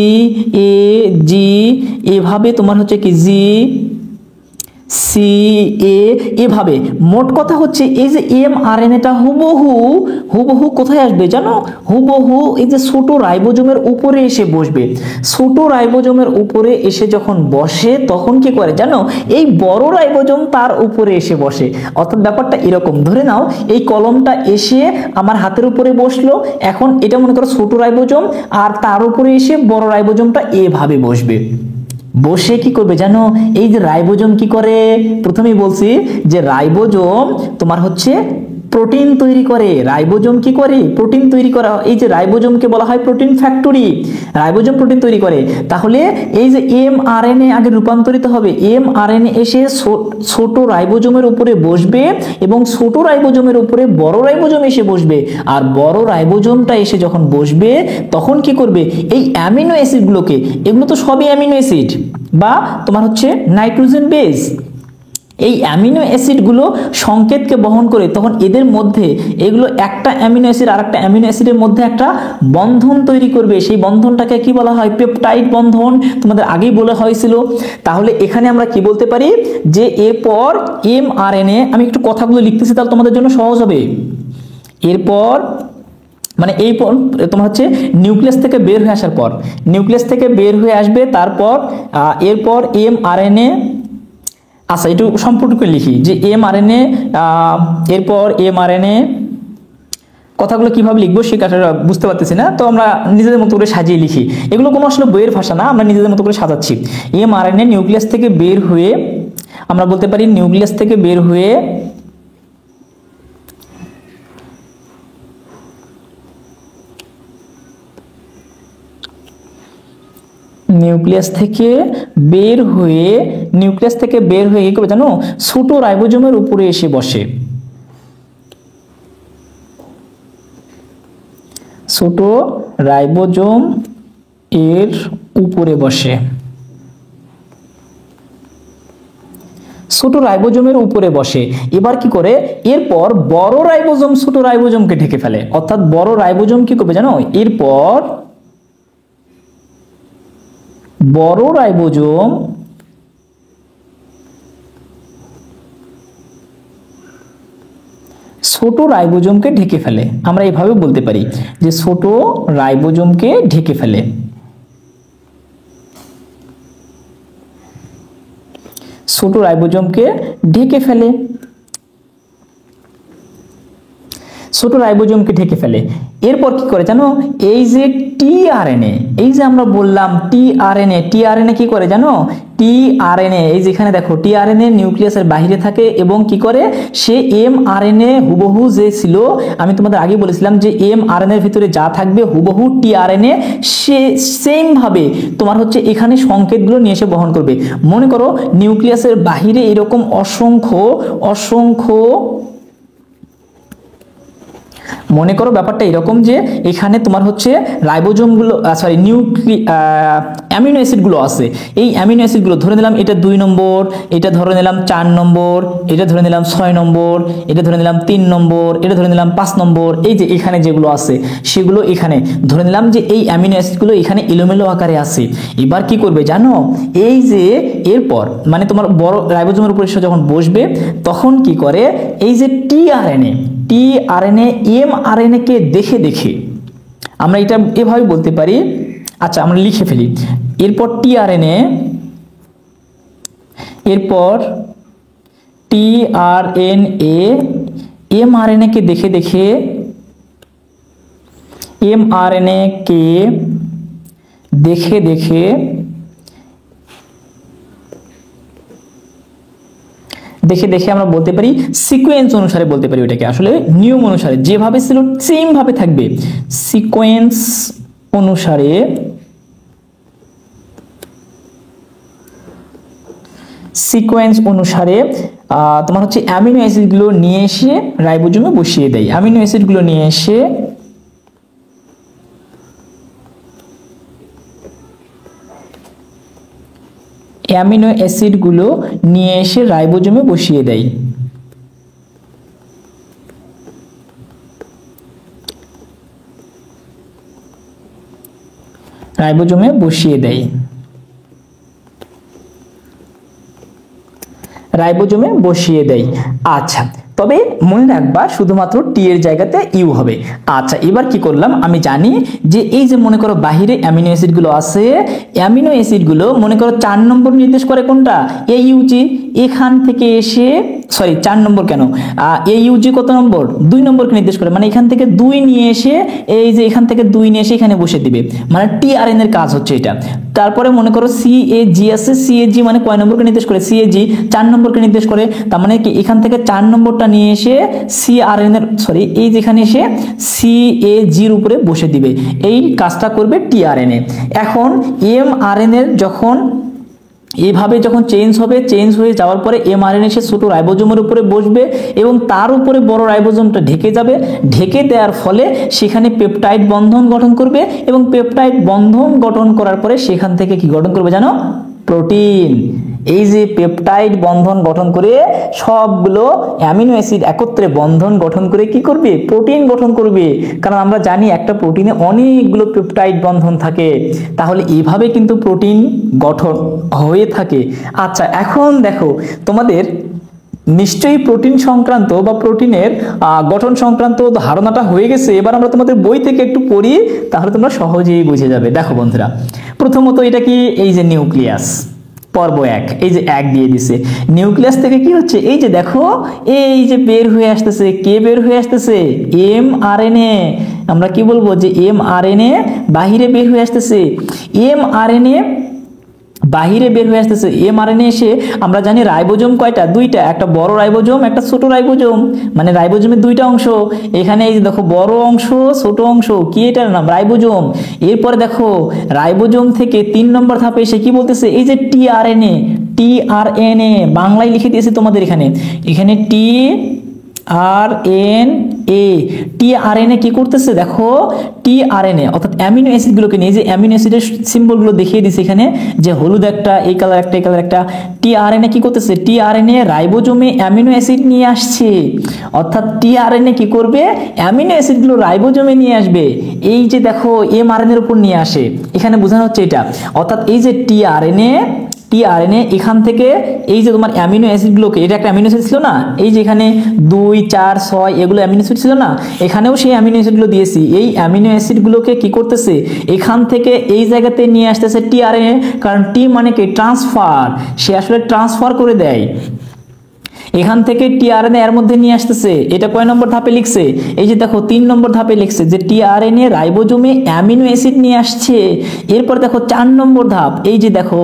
এ জি, এভাবে তোমার হচ্ছে কি জি সি এ, এভাবে। মোট কথা হচ্ছে এই যে এমআরএনএটা হুবহু হুবহু কোথায় আসবে জানো? হুবহু এই যে ছোট রাইবোজোমের উপরে এসে বসবে। ছোট রাইবোজোমের উপরে এসে যখন বসে, তখন কি করে জানো? এই বড় রাইবোজোম তার উপরে এসে বসে। অর্থাৎ ব্যাপারটা এরকম, ধরে নাও এই কলমটা এসে আমার হাতের উপরে বসলো, এখন এটা মনে করো ছোট রাইবোজোম, আর তার উপরে এসে বড় রাইবোজোমটা এভাবে বসবে। বসে কি করবে জানো? এই যে রাইবোজোম কি করে, প্রথমেই বলছি যে রাইবোজোম তোমার হচ্ছে প্রোটিন তৈরি করে। রাইবোজোম কি করে? প্রোটিন তৈরি করা। এই যে রাইবোজোমকে বলা হয় প্রোটিন ফ্যাক্টরি। রাইবোজোম প্রোটিন তৈরি করে। তাহলে এই যে এমআরএনএ আগে রূপান্তরিত হবে, এমআরএনএ এসে ছোট রাইবোজোমের উপরে বসবে, এবং ছোট রাইবোজোমের উপরে বড় রাইবোজোম এসে বসবে। আর বড় রাইবোজোমটা এসে যখন বসবে, তখন কি করবে? এই অ্যামিনো অ্যাসিডগুলোকে, এগুলো তো সবই অ্যামিনো অ্যাসিড বা তোমার হচ্ছে নাইট্রোজেন বেস, এই অ্যামিনো অ্যাসিডগুলো সংকেতকে বহন করে, তখন এদের মধ্যে এগুলো একটা অ্যামিনো অ্যাসিড আর একটা অ্যামিনো অ্যাসিডের মধ্যে একটা বন্ধন তৈরি করবে। সেই বন্ধনটাকে কি বলা হয়? পেপটাইড বন্ধন, তোমাদের আগেই বলা হয়েছিল। তাহলে এখানে আমরা কি বলতে পারি যে এরপর এমআরএনএ, আমি একটু কথাগুলো লিখতেছি তাহলে তোমাদের জন্য সহজ হবে। এরপর মানে এই তোমার হচ্ছে নিউক্লিয়াস থেকে বের হয়ে আসার পর, নিউক্লিয়াস থেকে বের হয়ে আসবে, তারপর এরপর এমআরএনএ, আচ্ছা একটু সম্পূর্ণ করে লিখি যে এমআরএনএ, এরপর এমআরএনএ, কথাগুলো কিভাবে লিখবো সে কাজটা বুঝতে পারতেছি না, তো আমরা নিজেদের মতো করে সাজিয়ে লিখি। এগুলো কোনো আসলে বইয়ের ভাষা না, আমরা নিজেদের মতো করে সাজাচ্ছি। এমআরএনএ নিউক্লিয়াস থেকে বের হয়ে, আমরা বলতে পারি নিউক্লিয়াস থেকে বের হয়ে নিউক্লিয়াস থেকে বের হয়ে কি করবে জানো? ছোট রাইবোজোমের উপরে এসে বসে। ছোট রাইবোজোম এর উপরে বসে। ছোট রাইবোজোমের উপরে বসে। এবার কি করে, এরপর বড় রাইবোজোম ছোট রাইবোজোমকে ঢেকে ফেলে। অর্থাৎ বড় রাইবোজোম কি করবে জানো, এরপর বড় রাইবোজোম ছোট রাইবোজোমকে ঢেকে ফেলে। আমরা এভাবে বলতে পারি যে ছোট রাইবোজোমকে ঢেকে ফেলে। ছোট রাইবোজোমকে ঢেকে ফেলে, ছোট রাইবোজোমকে ঢেকে ফেলে। এরপর কি করে জানো, এই যে টিআরএনএ, এই যে আমরা বললাম টিআরএনএ, টিআরএনএ কি করে জানো, টিআরএনএ এই যেখানে দেখো টিআরএনএ নিউক্লিয়াসের বাইরে থাকে এবং কি করে সে এমআরএনএ হুবহু যে ছিল, আমি তোমাদের আগে বলেছিলাম যে এমআরএনএ এর ভিতরে যা থাকবে হুবহু টিআরএনএ সে সেম ভাবে তোমার হচ্ছে এখানে সংকেতগুলো নিয়ে এসে বহন করবে। মনে করো নিউক্লিয়াসের বাইরে এরকম অসংখ্য অসংখ্য, মনে করো ব্যাপারটা এরকম যে এখানে তোমার হচ্ছে রাইবোজোমগুলো সরি অ্যামিনো অ্যাসিডগুলো আছে। এই অ্যামিনো অ্যাসিডগুলো ধরে নিলাম এটা 2 নম্বর, এটা ধরে নিলাম 4 নম্বর, এটা ধরে নিলাম 6 নম্বর, এটা ধরে নিলাম 3 নম্বর, এটা ধরে নিলাম 5 নম্বর। এই যে এখানে যেগুলো আছে সেগুলো এখানে ধরে নিলাম যে এই অ্যামিনো অ্যাসিডগুলো এখানে এলোমেলো আকারে আছে। এবার কি করবে জানো, এই যে এরপর মানে তোমার বড় রাইবোজোমের উপরে যখন বসবে তখন কি করে, এই যে টিআরএনএ এমআরএনএ কে দেখে দেখে, আমরা এটা এভাবে বলতে পারি, আচ্ছা আমরা লিখে ফেলি। এরপর টিআরএনএ, এরপর টিআরএনএ এমআরএনএ কে দেখে দেখে, এমআরএনএ কে দেখে দেখে দেখে দেখে আমরা বলতে পারি সিকোয়েন্স অনুসারে বলতে পারি ওটাকে, আসলে নিয়ম অনুসারে যেভাবে ছিল সেম ভাবে থাকবে। সিকোয়েন্স অনুসারে তোমার হচ্ছে অ্যামিনো অ্যাসিডগুলো নিয়ে এসে রাইবোজোমে বসিয়ে দেয়। অ্যামিনো অ্যাসিডগুলো নিয়ে এসে অ্যামিনো অ্যাসিডগুলো নিয়ে এসে রাইবোজোমে বসিয়ে দেয়। রাইবোজোমে বসিয়ে দেয়, রাইবোজোমে বসিয়ে দেয়। আচ্ছা, তবে মনে রাখবা শুধুমাত্র টি এর জায়গাতে ইউ হবে। আচ্ছা, এবার কি করলাম, আমি জানি যে এই যে মনে করো বাহিরে অ্যামিনো অ্যাসিডগুলো আছে, অ্যামিনো অ্যাসিডগুলো মনে করো 4 নম্বর নির্দেশ করে কোনটা, এইউজি। এখান থেকে এসে সরি 4 নম্বর কেন, এইউজি কত নম্বর, 2 নম্বরকে নির্দেশ করে, মানে এখান থেকে 2 নিয়ে এসে এই যে এখান থেকে 2 নিয়ে এসে এখানে বসে দিবে, মানে টিআরএন এর কাজ হচ্ছে এটা। তারপরে মনে করো সিএজি আছে, সিএজি মানে কয় নম্বরকে নির্দেশ করে, সিএজি 4 নম্বরকে নির্দেশ করে। তার মানে কি এখান থেকে 4 নম্বরটা নিয়ে এসে সিআরএন এর সরি এই যেখানে এসে সিএজির উপরে বসে দিবে। এই কাজটা করবে টিআরএনএ। এখন এমআরএন এর যখন এইভাবে যখন চেঞ্জ হয়ে যাওয়ার পরে এমআরএনএ সে ছোট রাইবোজোমের উপরে বসবে এবং তার উপরে বড় রাইবোজোমটা ঢেকে যাবে। ঢেকে দেওয়ার ফলে সেখানে পেপটাইড বন্ধন গঠন করবে এবং পেপটাইড বন্ধন গঠন করার পরে সেখান থেকে কি গঠন করবে জানো, প্রোটিন। এই যে পেপটাইড বন্ধন গঠন করে সবগুলো অ্যামিনো অ্যাসিড একত্রে বন্ধন গঠন করে কি করবে, প্রোটিন গঠন করবে। কারণ আমরা জানি একটা প্রোটিনে অনেকগুলো পেপটাইড বন্ধন থাকে, তাহলে এইভাবে কিন্তু প্রোটিন গঠন হয়ে থাকে। আচ্ছা, এখন দেখো তোমাদের নিশ্চয়ই প্রোটিন সংক্রান্ত বা প্রোটিনের গঠন সংক্রান্ত ধারণাটা হয়ে গেছে। এবার আমরা তোমাদের বই থেকে একটু পড়ি, তাহলে তোমরা সহজেই বুঝে যাবে। দেখো বন্ধুরা, প্রথমত এটা কি, এই যে নিউক্লিয়াস পর্ব 1, এই যে 1 দিয়ে দিছে। নিউক্লিয়াস থেকে কি হচ্ছে, এই যে দেখো এই যে বের হয়ে আসতেছে, কে বের হয়ে আসতেছে, এমআরএনএ। আমরা কি বলবো যে এমআরএনএ বাহিরে বের হয়ে আসতেছে, এমআরএনএ বাহিরে বের হয়ে আসতেছে। এমআরএনএ এসে আমরা জানি রাইবোজোম কয়টা, 2টা, একটা বড় রাইবোজোম একটা ছোট রাইবোজোম, মানে রাইবোজোমের 2টা অংশ। এখানে এই যে দেখো বড় অংশ ছোট অংশ, কি এটার নাম, রাইবোজোম। এরপরে দেখো রাইবোজোম থেকে 3 নম্বর ধাপে এসে কি বলতেছে, এই যে টিআরএনএ, টিআরএনএ বাংলায় লিখে দিয়েছি তোমাদের এখানে, এখানে টিআরএনএ এ। টিআরএনএ কি করতেছে দেখো, টিআরএনএ অর্থাৎ অ্যামিনো অ্যাসিডগুলোকে নিয়ে, যে অ্যামিনো অ্যাসিডের সিম্বলগুলো দেখিয়ে দিচ্ছে এখানে, যে হলুদ একটা, এই কালার একটা, এই কালার একটা। টিআরএনএ কি করতেছে, টিআরএনএ রাইবোজোমে অ্যামিনো অ্যাসিড নিয়ে আসছে, অর্থাৎ টিআরএনএ কি করবে, অ্যামিনো অ্যাসিডগুলো রাইবোজোমে নিয়ে আসবে। এই যে দেখো এমআরএনএর উপর নিয়ে আসে, এখানে বোঝানো হচ্ছে এটা। অর্থাৎ এই যে টিআরএনএ এখান থেকে এই যে তোমার অ্যামিনো অ্যাসিডগুলোকে, এটা একটা অ্যামিনো অ্যাসিড ছিল না, এই যে এখানে 2 4 6 এগুলো অ্যামিনো অ্যাসিড ছিল না, এখানেও সেই অ্যামিনো অ্যাসিডগুলো দিয়েছি। এই অ্যামিনো অ্যাসিডগুলোকে কি করতেছে, এখান থেকে এই জায়গাতে নিয়ে আসতেছে টিআরএনএ, কারণ টি মানে কি ট্রান্সফার, সে আসলে ট্রান্সফার করে দেয়। এখান থেকে টিআরএনএ এর মধ্যে নিয়ে আসতেছে। এটা কয় নম্বর ধাপে লিখছে, এই যে দেখো 3 নম্বর ধাপে লিখছে যে টিআরএনএ রাইবোজোমে অ্যামিনো অ্যাসিড নিয়ে আসছে। এরপর দেখো 4 নম্বর ধাপ, এই যে দেখো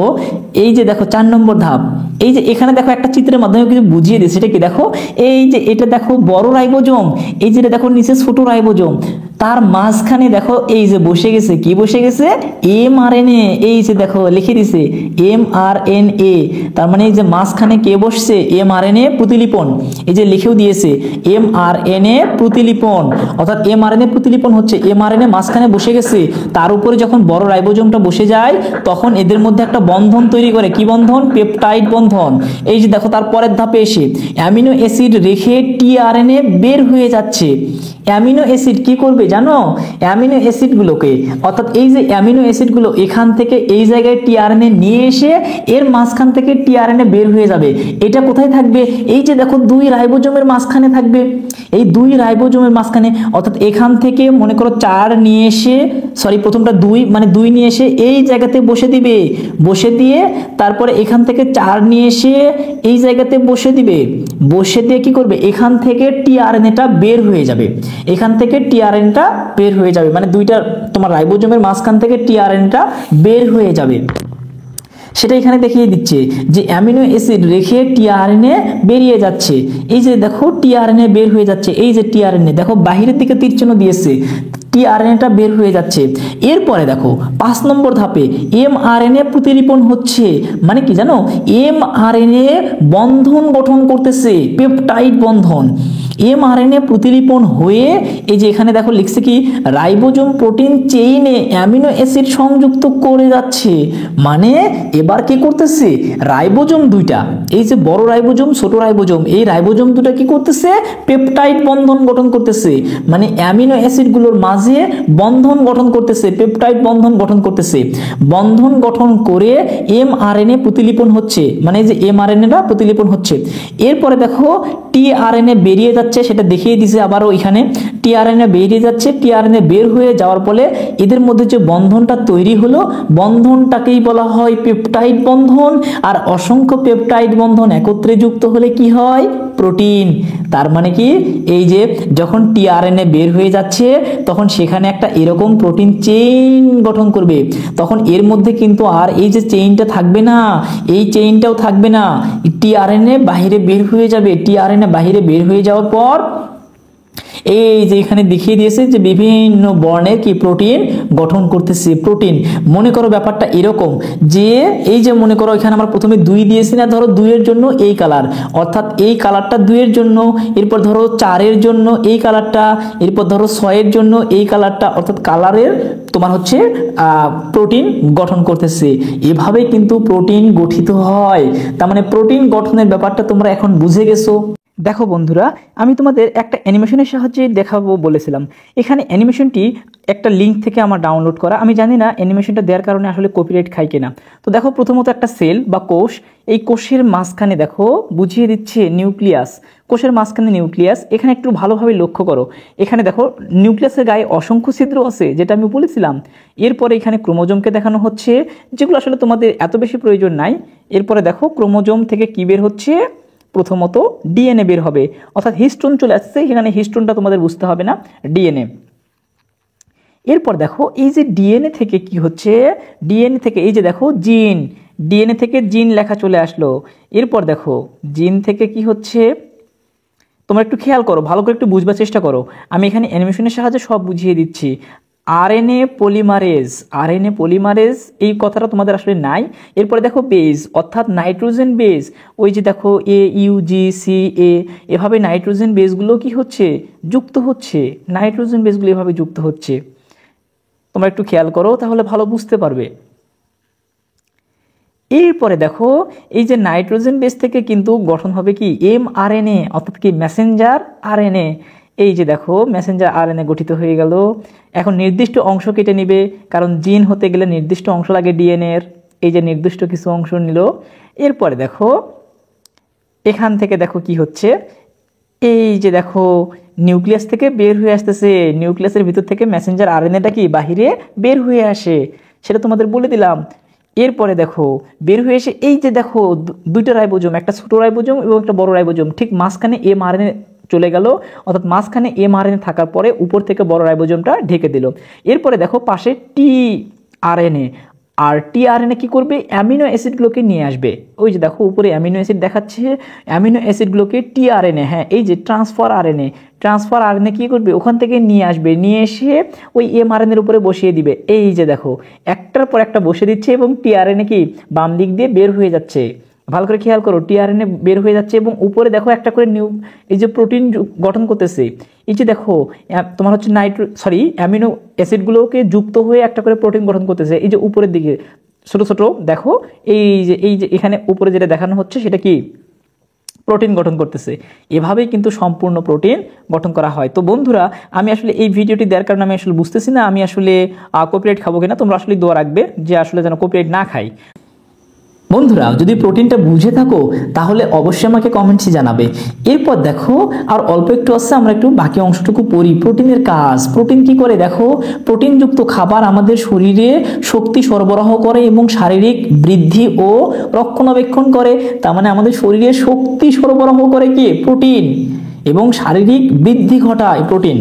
4 নম্বর ধাপ, এই যে এখানে দেখো একটা চিত্রের মাধ্যমে কিছু বুঝিয়ে দিচ্ছে। সেটা কি দেখো, এই যে এটা দেখো বড় রাইবোজোম, এই যে দেখো নিচে ছোট রাইবোজোম, তার মাঝখানে দেখো এই যে বসে গেছে, কি বসে গেছে, এমআরএনএ। এই যে দেখো লিখে দিছে এমআরএনএ, তার মানে এই যে মাঝখানে কে বসছে, এমআরএনএ প্রতিলিপন। এই যে লিখেও দিয়েছে এমআরএনএ প্রতিলিপন, অর্থাৎ এমআরএনএ প্রতিলিপন হচ্ছে এমআরএনএ মাঝখানে বসে গেছে, তার উপরে যখন বড় রাইবোজোমটা বসে যায় তখন এদের মধ্যে একটা বন্ধন তৈরি করে, কি বন্ধন, পেপটাইড বন্ধন। এই যে দেখো তার পরের ধাপে এসে অ্যামিনো অ্যাসিড রেখে টিআরএনএ বের হয়ে যাচ্ছে। অ্যামিনো অ্যাসিড কি করবে জানো, অ্যামিনো অ্যাসিডগুলোকে, অর্থাৎ এই যে অ্যামিনো অ্যাসিডগুলো এখান থেকে এই জায়গায় টিআরএনএ নিয়ে এসে এর মাঝখান থেকে টিআরএনএ বের হয়ে যাবে। এটা কোথায় থাকবে, এই যে দেখো 2 রাইবোজোমের মাঝখানে থাকবে, এই 2 রাইবোজোমের মাঝখানে, অর্থাৎ এখান থেকে মনে করো 4 নিয়ে এসে, সরি প্রথমটা 2 মানে 2 নিয়ে এসে এই জায়গাতে বসে দিবে, বসে দিয়ে তারপরে এখান থেকে 4 নিয়ে এসে এই জায়গাতে বসে দিবে, বসে দিয়ে কি করবে, এখান থেকে টিআরএনএটা বের হয়ে যাবে, এখান থেকে টিআরএনটা বের হয়ে যাবে, মানে দুইটা তোমার রাইবোজোমের মাঝখান থেকে টিআরএনটা বের হয়ে যাবে। সেটা এখানে দেখিয়ে দিচ্ছে যে অ্যামিনো অ্যাসিড রেখে টিআরএনএ বেরিয়ে যাচ্ছে। এই যে দেখো টিআরএনএ বের হয়ে যাচ্ছে, এই যে টিআরএনএ দেখো বাহিরের দিকে তীর চিহ্ন দিয়েছে, টিআরএনএটা বের হয়ে যাচ্ছে। এরপরে দেখো 5 নম্বর ধাপে এমআরএনএ প্রতিলিপন হচ্ছে, মানে কি জানো, এমআরএনএ বন্ধন গঠন করতেছে, পেপটাইড বন্ধন। এমআরএনএ প্রতিলিপন হয়ে এই যে এখানে দেখো লিখছে কি, রাইবোজোম প্রোটিন চেইনে অ্যামিনো অ্যাসিড সংযুক্ত করে যাচ্ছে। মানে এবার কি করতেছে, রাইবোজোম দুইটা, এই যে বড় রাইবোজোম ছোট রাইবোজোম, এই রাইবোজোম দুটো কি করতেছে, পেপটাইড বন্ধন গঠন করতেছে, মানে অ্যামিনো অ্যাসিডগুলোর মাঝে বন্ধন গঠন করতেছে, পেপটাইড বন্ধন গঠন করতেছে। বন্ধন গঠন করে এমআরএনএ প্রতিলিপন হচ্ছে, মানে এই যে এমআরএনএটা প্রতিলিপন হচ্ছে। এরপরে দেখো টিআরএনএ বেরিয়ে যাচ্ছে, সেটা দেখিয়ে দিছে আবারও এখানে, টিআরএনএ বেরিয়ে যাচ্ছে, টিআরএনএ বের হয়ে যাওয়ার ফলে এদের মধ্যে যে বন্ধনটা তৈরি হলো, বন্ধনটাকেই বলা হয় পেপটাইড বন্ধন। আর অসংখ্য পেপটাইড বন্ধন একত্রে যুক্ত হলে কি হয়, প্রোটিন। তার মানে কি, এই যে যখন টিআরএনএ বের হয়ে যাচ্ছে তখন সেখানে একটা এরকম প্রোটিন চেইন গঠন করবে, তখন এর মধ্যে কিন্তু আর এই যে চেইনটা থাকবে না, এই চেইনটাও থাকবে না, টিআরএনএ বাইরে বের হয়ে যাবে। টিআরএনএ বাইরে বের হয়ে যাওয়ার পর এই যে এখানে দেখিয়ে দিয়েছে যে বিভিন্ন বর্ণের কি প্রোটিন গঠন করতেছে। প্রোটিন মনে করো ব্যাপারটা এরকম যে এই যে মনে করো এখানে আমরা প্রথমে 2 দিয়েছি না, ধরো 2 এর জন্য এই কালার, অর্থাৎ এই কালারটা 2 এর জন্য, এরপর ধরো 4 এর জন্য এই কালারটা, এরপর ধরো 6 এর জন্য এই কালারটা, অর্থাৎ কালারের তোমার হচ্ছে প্রোটিন গঠন করতেছে। এভাবে কিন্তু প্রোটিন গঠিত হয়। তার মানে প্রোটিন গঠনের ব্যাপারটা তোমরা এখন বুঝে গেছো। দেখো বন্ধুরা, আমি তোমাদের একটা অ্যানিমেশনের সাহায্যে দেখাবো বলেছিলাম। এখানে অ্যানিমেশনটি একটা লিঙ্ক থেকে আমার ডাউনলোড করা, আমি জানি না অ্যানিমেশনটা দেওয়ার কারণে আসলে কপিরাইট খাই কিনা। তো দেখো প্রথমত একটা সেল বা কোষ, এই কোষের মাঝখানে দেখো বুঝিয়ে দিচ্ছে নিউক্লিয়াস, কোষের মাঝখানে নিউক্লিয়াস। এখানে একটু ভালোভাবে লক্ষ্য করো, এখানে দেখো নিউক্লিয়াসের গায়ে অসংখ্য ছিদ্র আছে, যেটা আমি বলেছিলাম। এরপরে এখানে ক্রোমোজোমকে দেখানো হচ্ছে, যেগুলো আসলে তোমাদের এত বেশি প্রয়োজন নাই। এরপরে দেখো ক্রোমোজোম থেকে কি বের হচ্ছে, প্রথমত ডিএনএ বের হবে, অর্থাৎ হিস্টোন চলে আসছে, এখানে হিস্টোনটা তোমাদের বুঝতে হবে না, ডিএনএ। এরপর দেখো এই যে ডিএনএ থেকে কি হচ্ছে, ডিএনএ থেকে এই যে দেখো জিন, ডিএনএ থেকে জিন লেখা চলে আসলো। এরপর দেখো জিন থেকে কি হচ্ছে, তোমরা একটু খেয়াল করো, ভালো করে একটু বুঝবার চেষ্টা করো, আমি এখানে অ্যানিমেশনের সাহায্যে সব বুঝিয়ে দিচ্ছি। আরএনএ পলিমারেজ, আরএনএ পলিমারেজ এই কথাটা তোমাদের আসলে নাই। এরপরে দেখো বেজ অর্থাৎ নাইট্রোজেন বেজ, ওই যে দেখো AUGCA, এভাবে নাইট্রোজেন বেজগুলো কি হচ্ছে, যুক্ত হচ্ছে, নাইট্রোজেন বেজগুলো এভাবে যুক্ত হচ্ছে। তোমরা একটু খেয়াল করো তাহলে ভালো বুঝতে পারবে। এরপরে দেখো এই যে নাইট্রোজেন বেস থেকে কিন্তু গঠন হবে কি mRNA অর্থাৎ কি মেসেঞ্জার আরএনএ। এই যে দেখো মেসেঞ্জার আরএনএ গঠিত হয়ে গেল। এখন নির্দিষ্ট অংশ কেটে নিবে, কারণ জিন হতে গেলে নির্দিষ্ট অংশ লাগে ডিএনএ এর। এই যে নির্দিষ্ট কিছু অংশ নিল। এরপরে দেখো এখান থেকে দেখো কি হচ্ছে, এই যে দেখো নিউক্লিয়াস থেকে বের হয়ে আসতেছে, নিউক্লিয়াসের ভিতর থেকে মেসেঞ্জার আরএনএটা কি বাহিরে বের হয়ে আসে, সেটা তোমাদের বলে দিলাম। এরপরে দেখো বের হয়ে এসে এই যে দেখো দুইটা রাইবোজোম, একটা ছোট রাইবোজোম এবং একটা বড় রাইবোজোম, ঠিক মাঝখানে mRNA চলে গেল, অর্থাৎ মাঝখানে mRNA থাকার পরে উপর থেকে বড় রাইবোজোমটা ঢেকে দিল। এরপরে দেখো পাশে tRNA, আর tRNA কি করবে, অ্যামিনো অ্যাসিডগুলোকে নিয়ে আসবে। ওই যে দেখো উপরে অ্যামিনো অ্যাসিড দেখাচ্ছে, অ্যামিনো অ্যাসিডগুলোকে tRNA, হ্যাঁ এই যে ট্রান্সফার আরএনএ কি করবে, ওখান থেকে নিয়ে আসবে, নিয়ে এসে ওই mRNA এর উপরে বসিয়ে দিবে। এই যে দেখো একটার পর একটা বসিয়ে দিচ্ছে এবং tRNA কি বাম দিক দিয়ে বের হয়ে যাচ্ছে। ভালো করে খেয়াল করো, tRNA বের হয়ে যাচ্ছে এবং উপরে দেখো একটা করে এই যে প্রোটিন গঠন করতেছে। এই যে দেখো তোমার হচ্ছে অ্যামিনো অ্যাসিডগুলোকে যুক্ত হয়ে একটা করে প্রোটিন গঠন করতেছে। এই যে উপরের দিকে ছোট ছোট দেখো, এই যে এখানে উপরে যেটা দেখানো হচ্ছে সেটা কি প্রোটিন গঠন করতেছে। এভাবেই কিন্তু সম্পূর্ণ প্রোটিন গঠন করা হয়। তো বন্ধুরা আমি আসলে এই ভিডিওটি দেওয়ার কারণে আমি আসলে বুঝতেছি না আমি আসলে কপিরাইট খাবো কিনা। তোমরা আসলে দোয়া রাখবে যে আসলে যেন কপিরাইট না খাই। বন্ধুরা যদি প্রোটিনটা বুঝে থাকো তাহলে অবশ্যই আমাকে কমেন্টসে জানাবে। এরপর দেখো আর অল্প একটু আসছে, আমরা একটু বাকি অংশটুকু পড়ি। প্রোটিনের কাজ, প্রোটিন কি করে দেখো, প্রোটিনযুক্ত খাবার আমাদের শরীরে শক্তি সরবরাহ করে এবং শারীরিক বৃদ্ধি ও রক্ষণাবেক্ষণ করে। তার মানে আমাদের শরীরে শক্তি সরবরাহ করে কি প্রোটিন, এবং শারীরিক বৃদ্ধি ঘটায় প্রোটিন।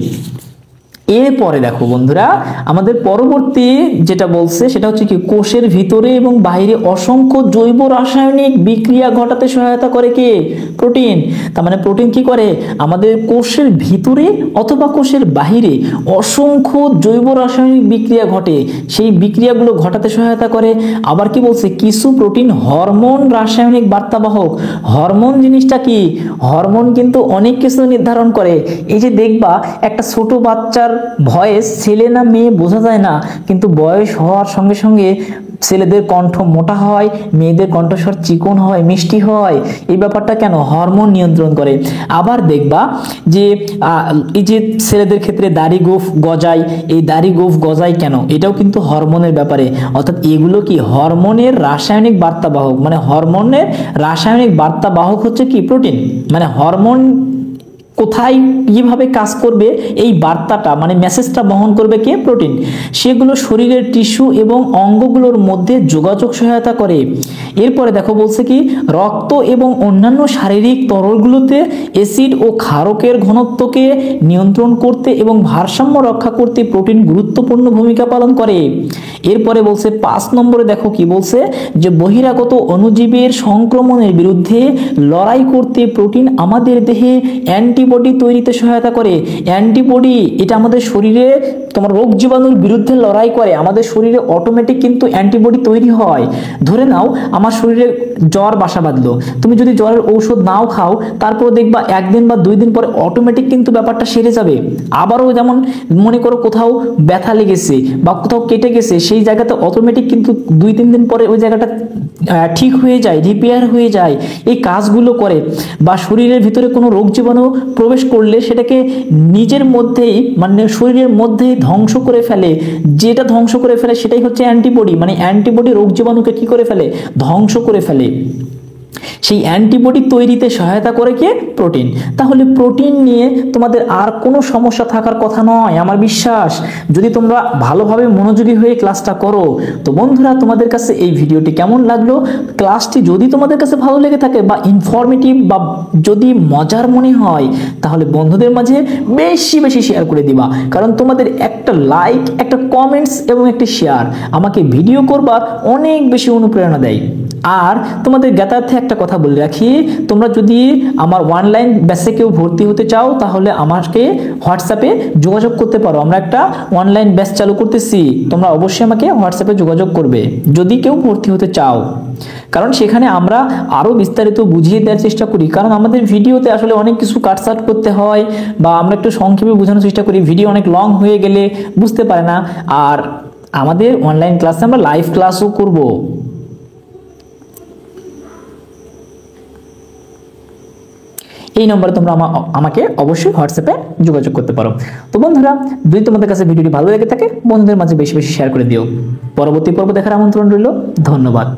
এরপরে দেখো বন্ধুরা আমাদের পরবর্তী যেটা বলছে সেটা হচ্ছে কি কোষের ভিতরে এবং বাইরে অসংখ্য জৈব রাসায়নিক বিক্রিয়া ঘটাতে সহায়তা করে কে, প্রোটিন। তার মানে প্রোটিন কি করে, আমাদের কোষের ভিতরে অথবা কোষের বাইরে অসংখ্য জৈব রাসায়নিক বিক্রিয়া ঘটে, সেই বিক্রিয়াগুলো ঘটাতে সহায়তা করে। আবার কি বলছে, কিছু প্রোটিন হরমোন রাসায়নিক বার্তাবাহক। হরমোন জিনিসটা কি, হরমোন কিন্তু অনেক কিছু নির্ধারণ করে। এই যে দেখবা একটা ছোট বাচ্চার ভয়েস ছেলে না মেয়ে বোঝা যায় না, কিন্তু বয়স হওয়ার সঙ্গে সঙ্গে ছেলেদের কণ্ঠ মোটা হয়, মেয়েদের কণ্ঠস্বর চিকন হয়, মিষ্টি হয়। এই ব্যাপারটা কেন, হরমোন নিয়ন্ত্রণ করে। আবার দেখবা যে এই যে ছেলেদের ক্ষেত্রে দাড়ি গোঁফ গজায়, এই দাড়ি গোঁফ গজায় কেন, এটাও কিন্তু হরমোনের ব্যাপারে। অর্থাৎ এগুলো কি হরমোনের রাসায়নিক বার্তাবাহক, মানে হরমোনের রাসায়নিক বার্তাবাহক হচ্ছে কি প্রোটিন। মানে হরমোন কোথায় কিভাবে কাজ করবে এই বার্তাটা মানে মেসেজটা বহন করবে কে, প্রোটিন। সেগুলো শরীরের টিস্যু এবং অঙ্গগুলোর মধ্যে যোগাযোগ সহায়তা করে। এরপরে দেখো বলছে কি রক্ত এবং অন্যান্য শারীরিক তরলগুলোতে অ্যাসিড ও ক্ষারকের ঘনত্বকে নিয়ন্ত্রণ করতে এবং ভারসাম্য রক্ষা করতে প্রোটিন গুরুত্বপূর্ণ ভূমিকা পালন করে। এরপরে বলছে 5 নম্বরে দেখো কি বলছে, যে বহিরাগত অণুজীবের সংক্রমণের বিরুদ্ধে লড়াই করতে প্রোটিন আমাদের দেহে অ্যান্টিবডি তৈরিতে সহায়তা করে। অ্যান্টিবডি এটা আমাদের শরীরে তোমার রোগ জীবাণুর বিরুদ্ধে লড়াই করে, আমাদের শরীরে অটোমেটিক কিন্তু অ্যান্টিবডি তৈরি হয়। ধরে নাও আমার শরীরে জ্বর বাসা বাঁধলো, তুমি যদি জ্বরের ঔষধ নাও খাও, তারপর দেখবা 1 দিন বা 2 দিন পরে অটোমেটিক কিন্তু ব্যাপারটা সেরে যাবে। আবারও যেমন মনে করো কোথাও ব্যথা লেগেছে বা কোথাও কেটে গেছে, সেই জায়গাতে অটোমেটিক কিন্তু 2-3 দিন পরে ওই জায়গাটা ঠিক হয়ে যায়, রিপেয়ার হয়ে যায়। এই কাজগুলো করে। বা শরীরের ভিতরে কোনো রোগ জীবাণু প্রবেশ করলে সেটাকে নিজের মধ্যেই মানে শরীরের মধ্যেই ধ্বংস করে ফেলে। যেটা ধ্বংস করে ফেলে সেটাই হচ্ছে অ্যান্টিবডি। মানে অ্যান্টিবডি রোগ জীবাণুকে কি করে ফেলে, ধ্বংস করে ফেলে। সেই অ্যান্টিবডি তৈরিতে সহায়তা করে কে, প্রোটিন। তাহলে প্রোটিন নিয়ে তোমাদের আর কোনো সমস্যা থাকার কথা নয় আমার বিশ্বাস, যদি তোমরা ভালোভাবে মনোযোগী হয়ে ক্লাসটা করো। তো বন্ধুরা তোমাদের কাছে এই ভিডিওটি কেমন লাগলো, ক্লাসটি যদি তোমাদের কাছে ভালো লেগে থাকে বা ইনফরমেটিভ বা যদি মজার মনে হয়, তাহলে বন্ধুদের মাঝে বেশি বেশি শেয়ার করে দিবা। কারণ তোমাদের একটা লাইক, একটা কমেন্টস এবং একটি শেয়ার আমাকে ভিডিও করবার অনেক বেশি অনুপ্রেরণা দেয়। আর তোমাদের জ্ঞাতার্থে একটা কথা বলে রাখি, তোমরা যদি আমার অনলাইন ব্যাচে কেউ ভর্তি হতে চাও তাহলে আমাকে হোয়াটসঅ্যাপে যোগাযোগ করতে পারো। আমরা একটা অনলাইন ব্যাচ চালু করতেছি, তোমরা অবশ্যই আমাকে হোয়াটসঅ্যাপে যোগাযোগ করবে যদি কেউ ভর্তি হতে চাও। কারণ সেখানে আমরা আরো বিস্তারিত বুঝিয়ে দেওয়ার চেষ্টা করি, কারণ আমাদের ভিডিওতে আসলে অনেক কিছু কাটছাট করতে হয় বা আমরা একটু সংক্ষেপে বোঝানোর চেষ্টা করি, ভিডিও অনেক লং হয়ে গেলে বুঝতে পারে না। আর আমাদের অনলাইন ক্লাসে আমরা লাইভ ক্লাসও করব। এই নম্বরে তোমরা আমাকে অবশ্যই হোয়াটসঅ্যাপে যোগাযোগ করতে পারো। তো বন্ধুরা, যদি তোমাদের কাছে ভিডিওটি ভালো লেগে থাকে বন্ধুদের মাঝে বেশি বেশি শেয়ার করে দিও। পরবর্তী পর্ব দেখার আমন্ত্রণ রইল। ধন্যবাদ।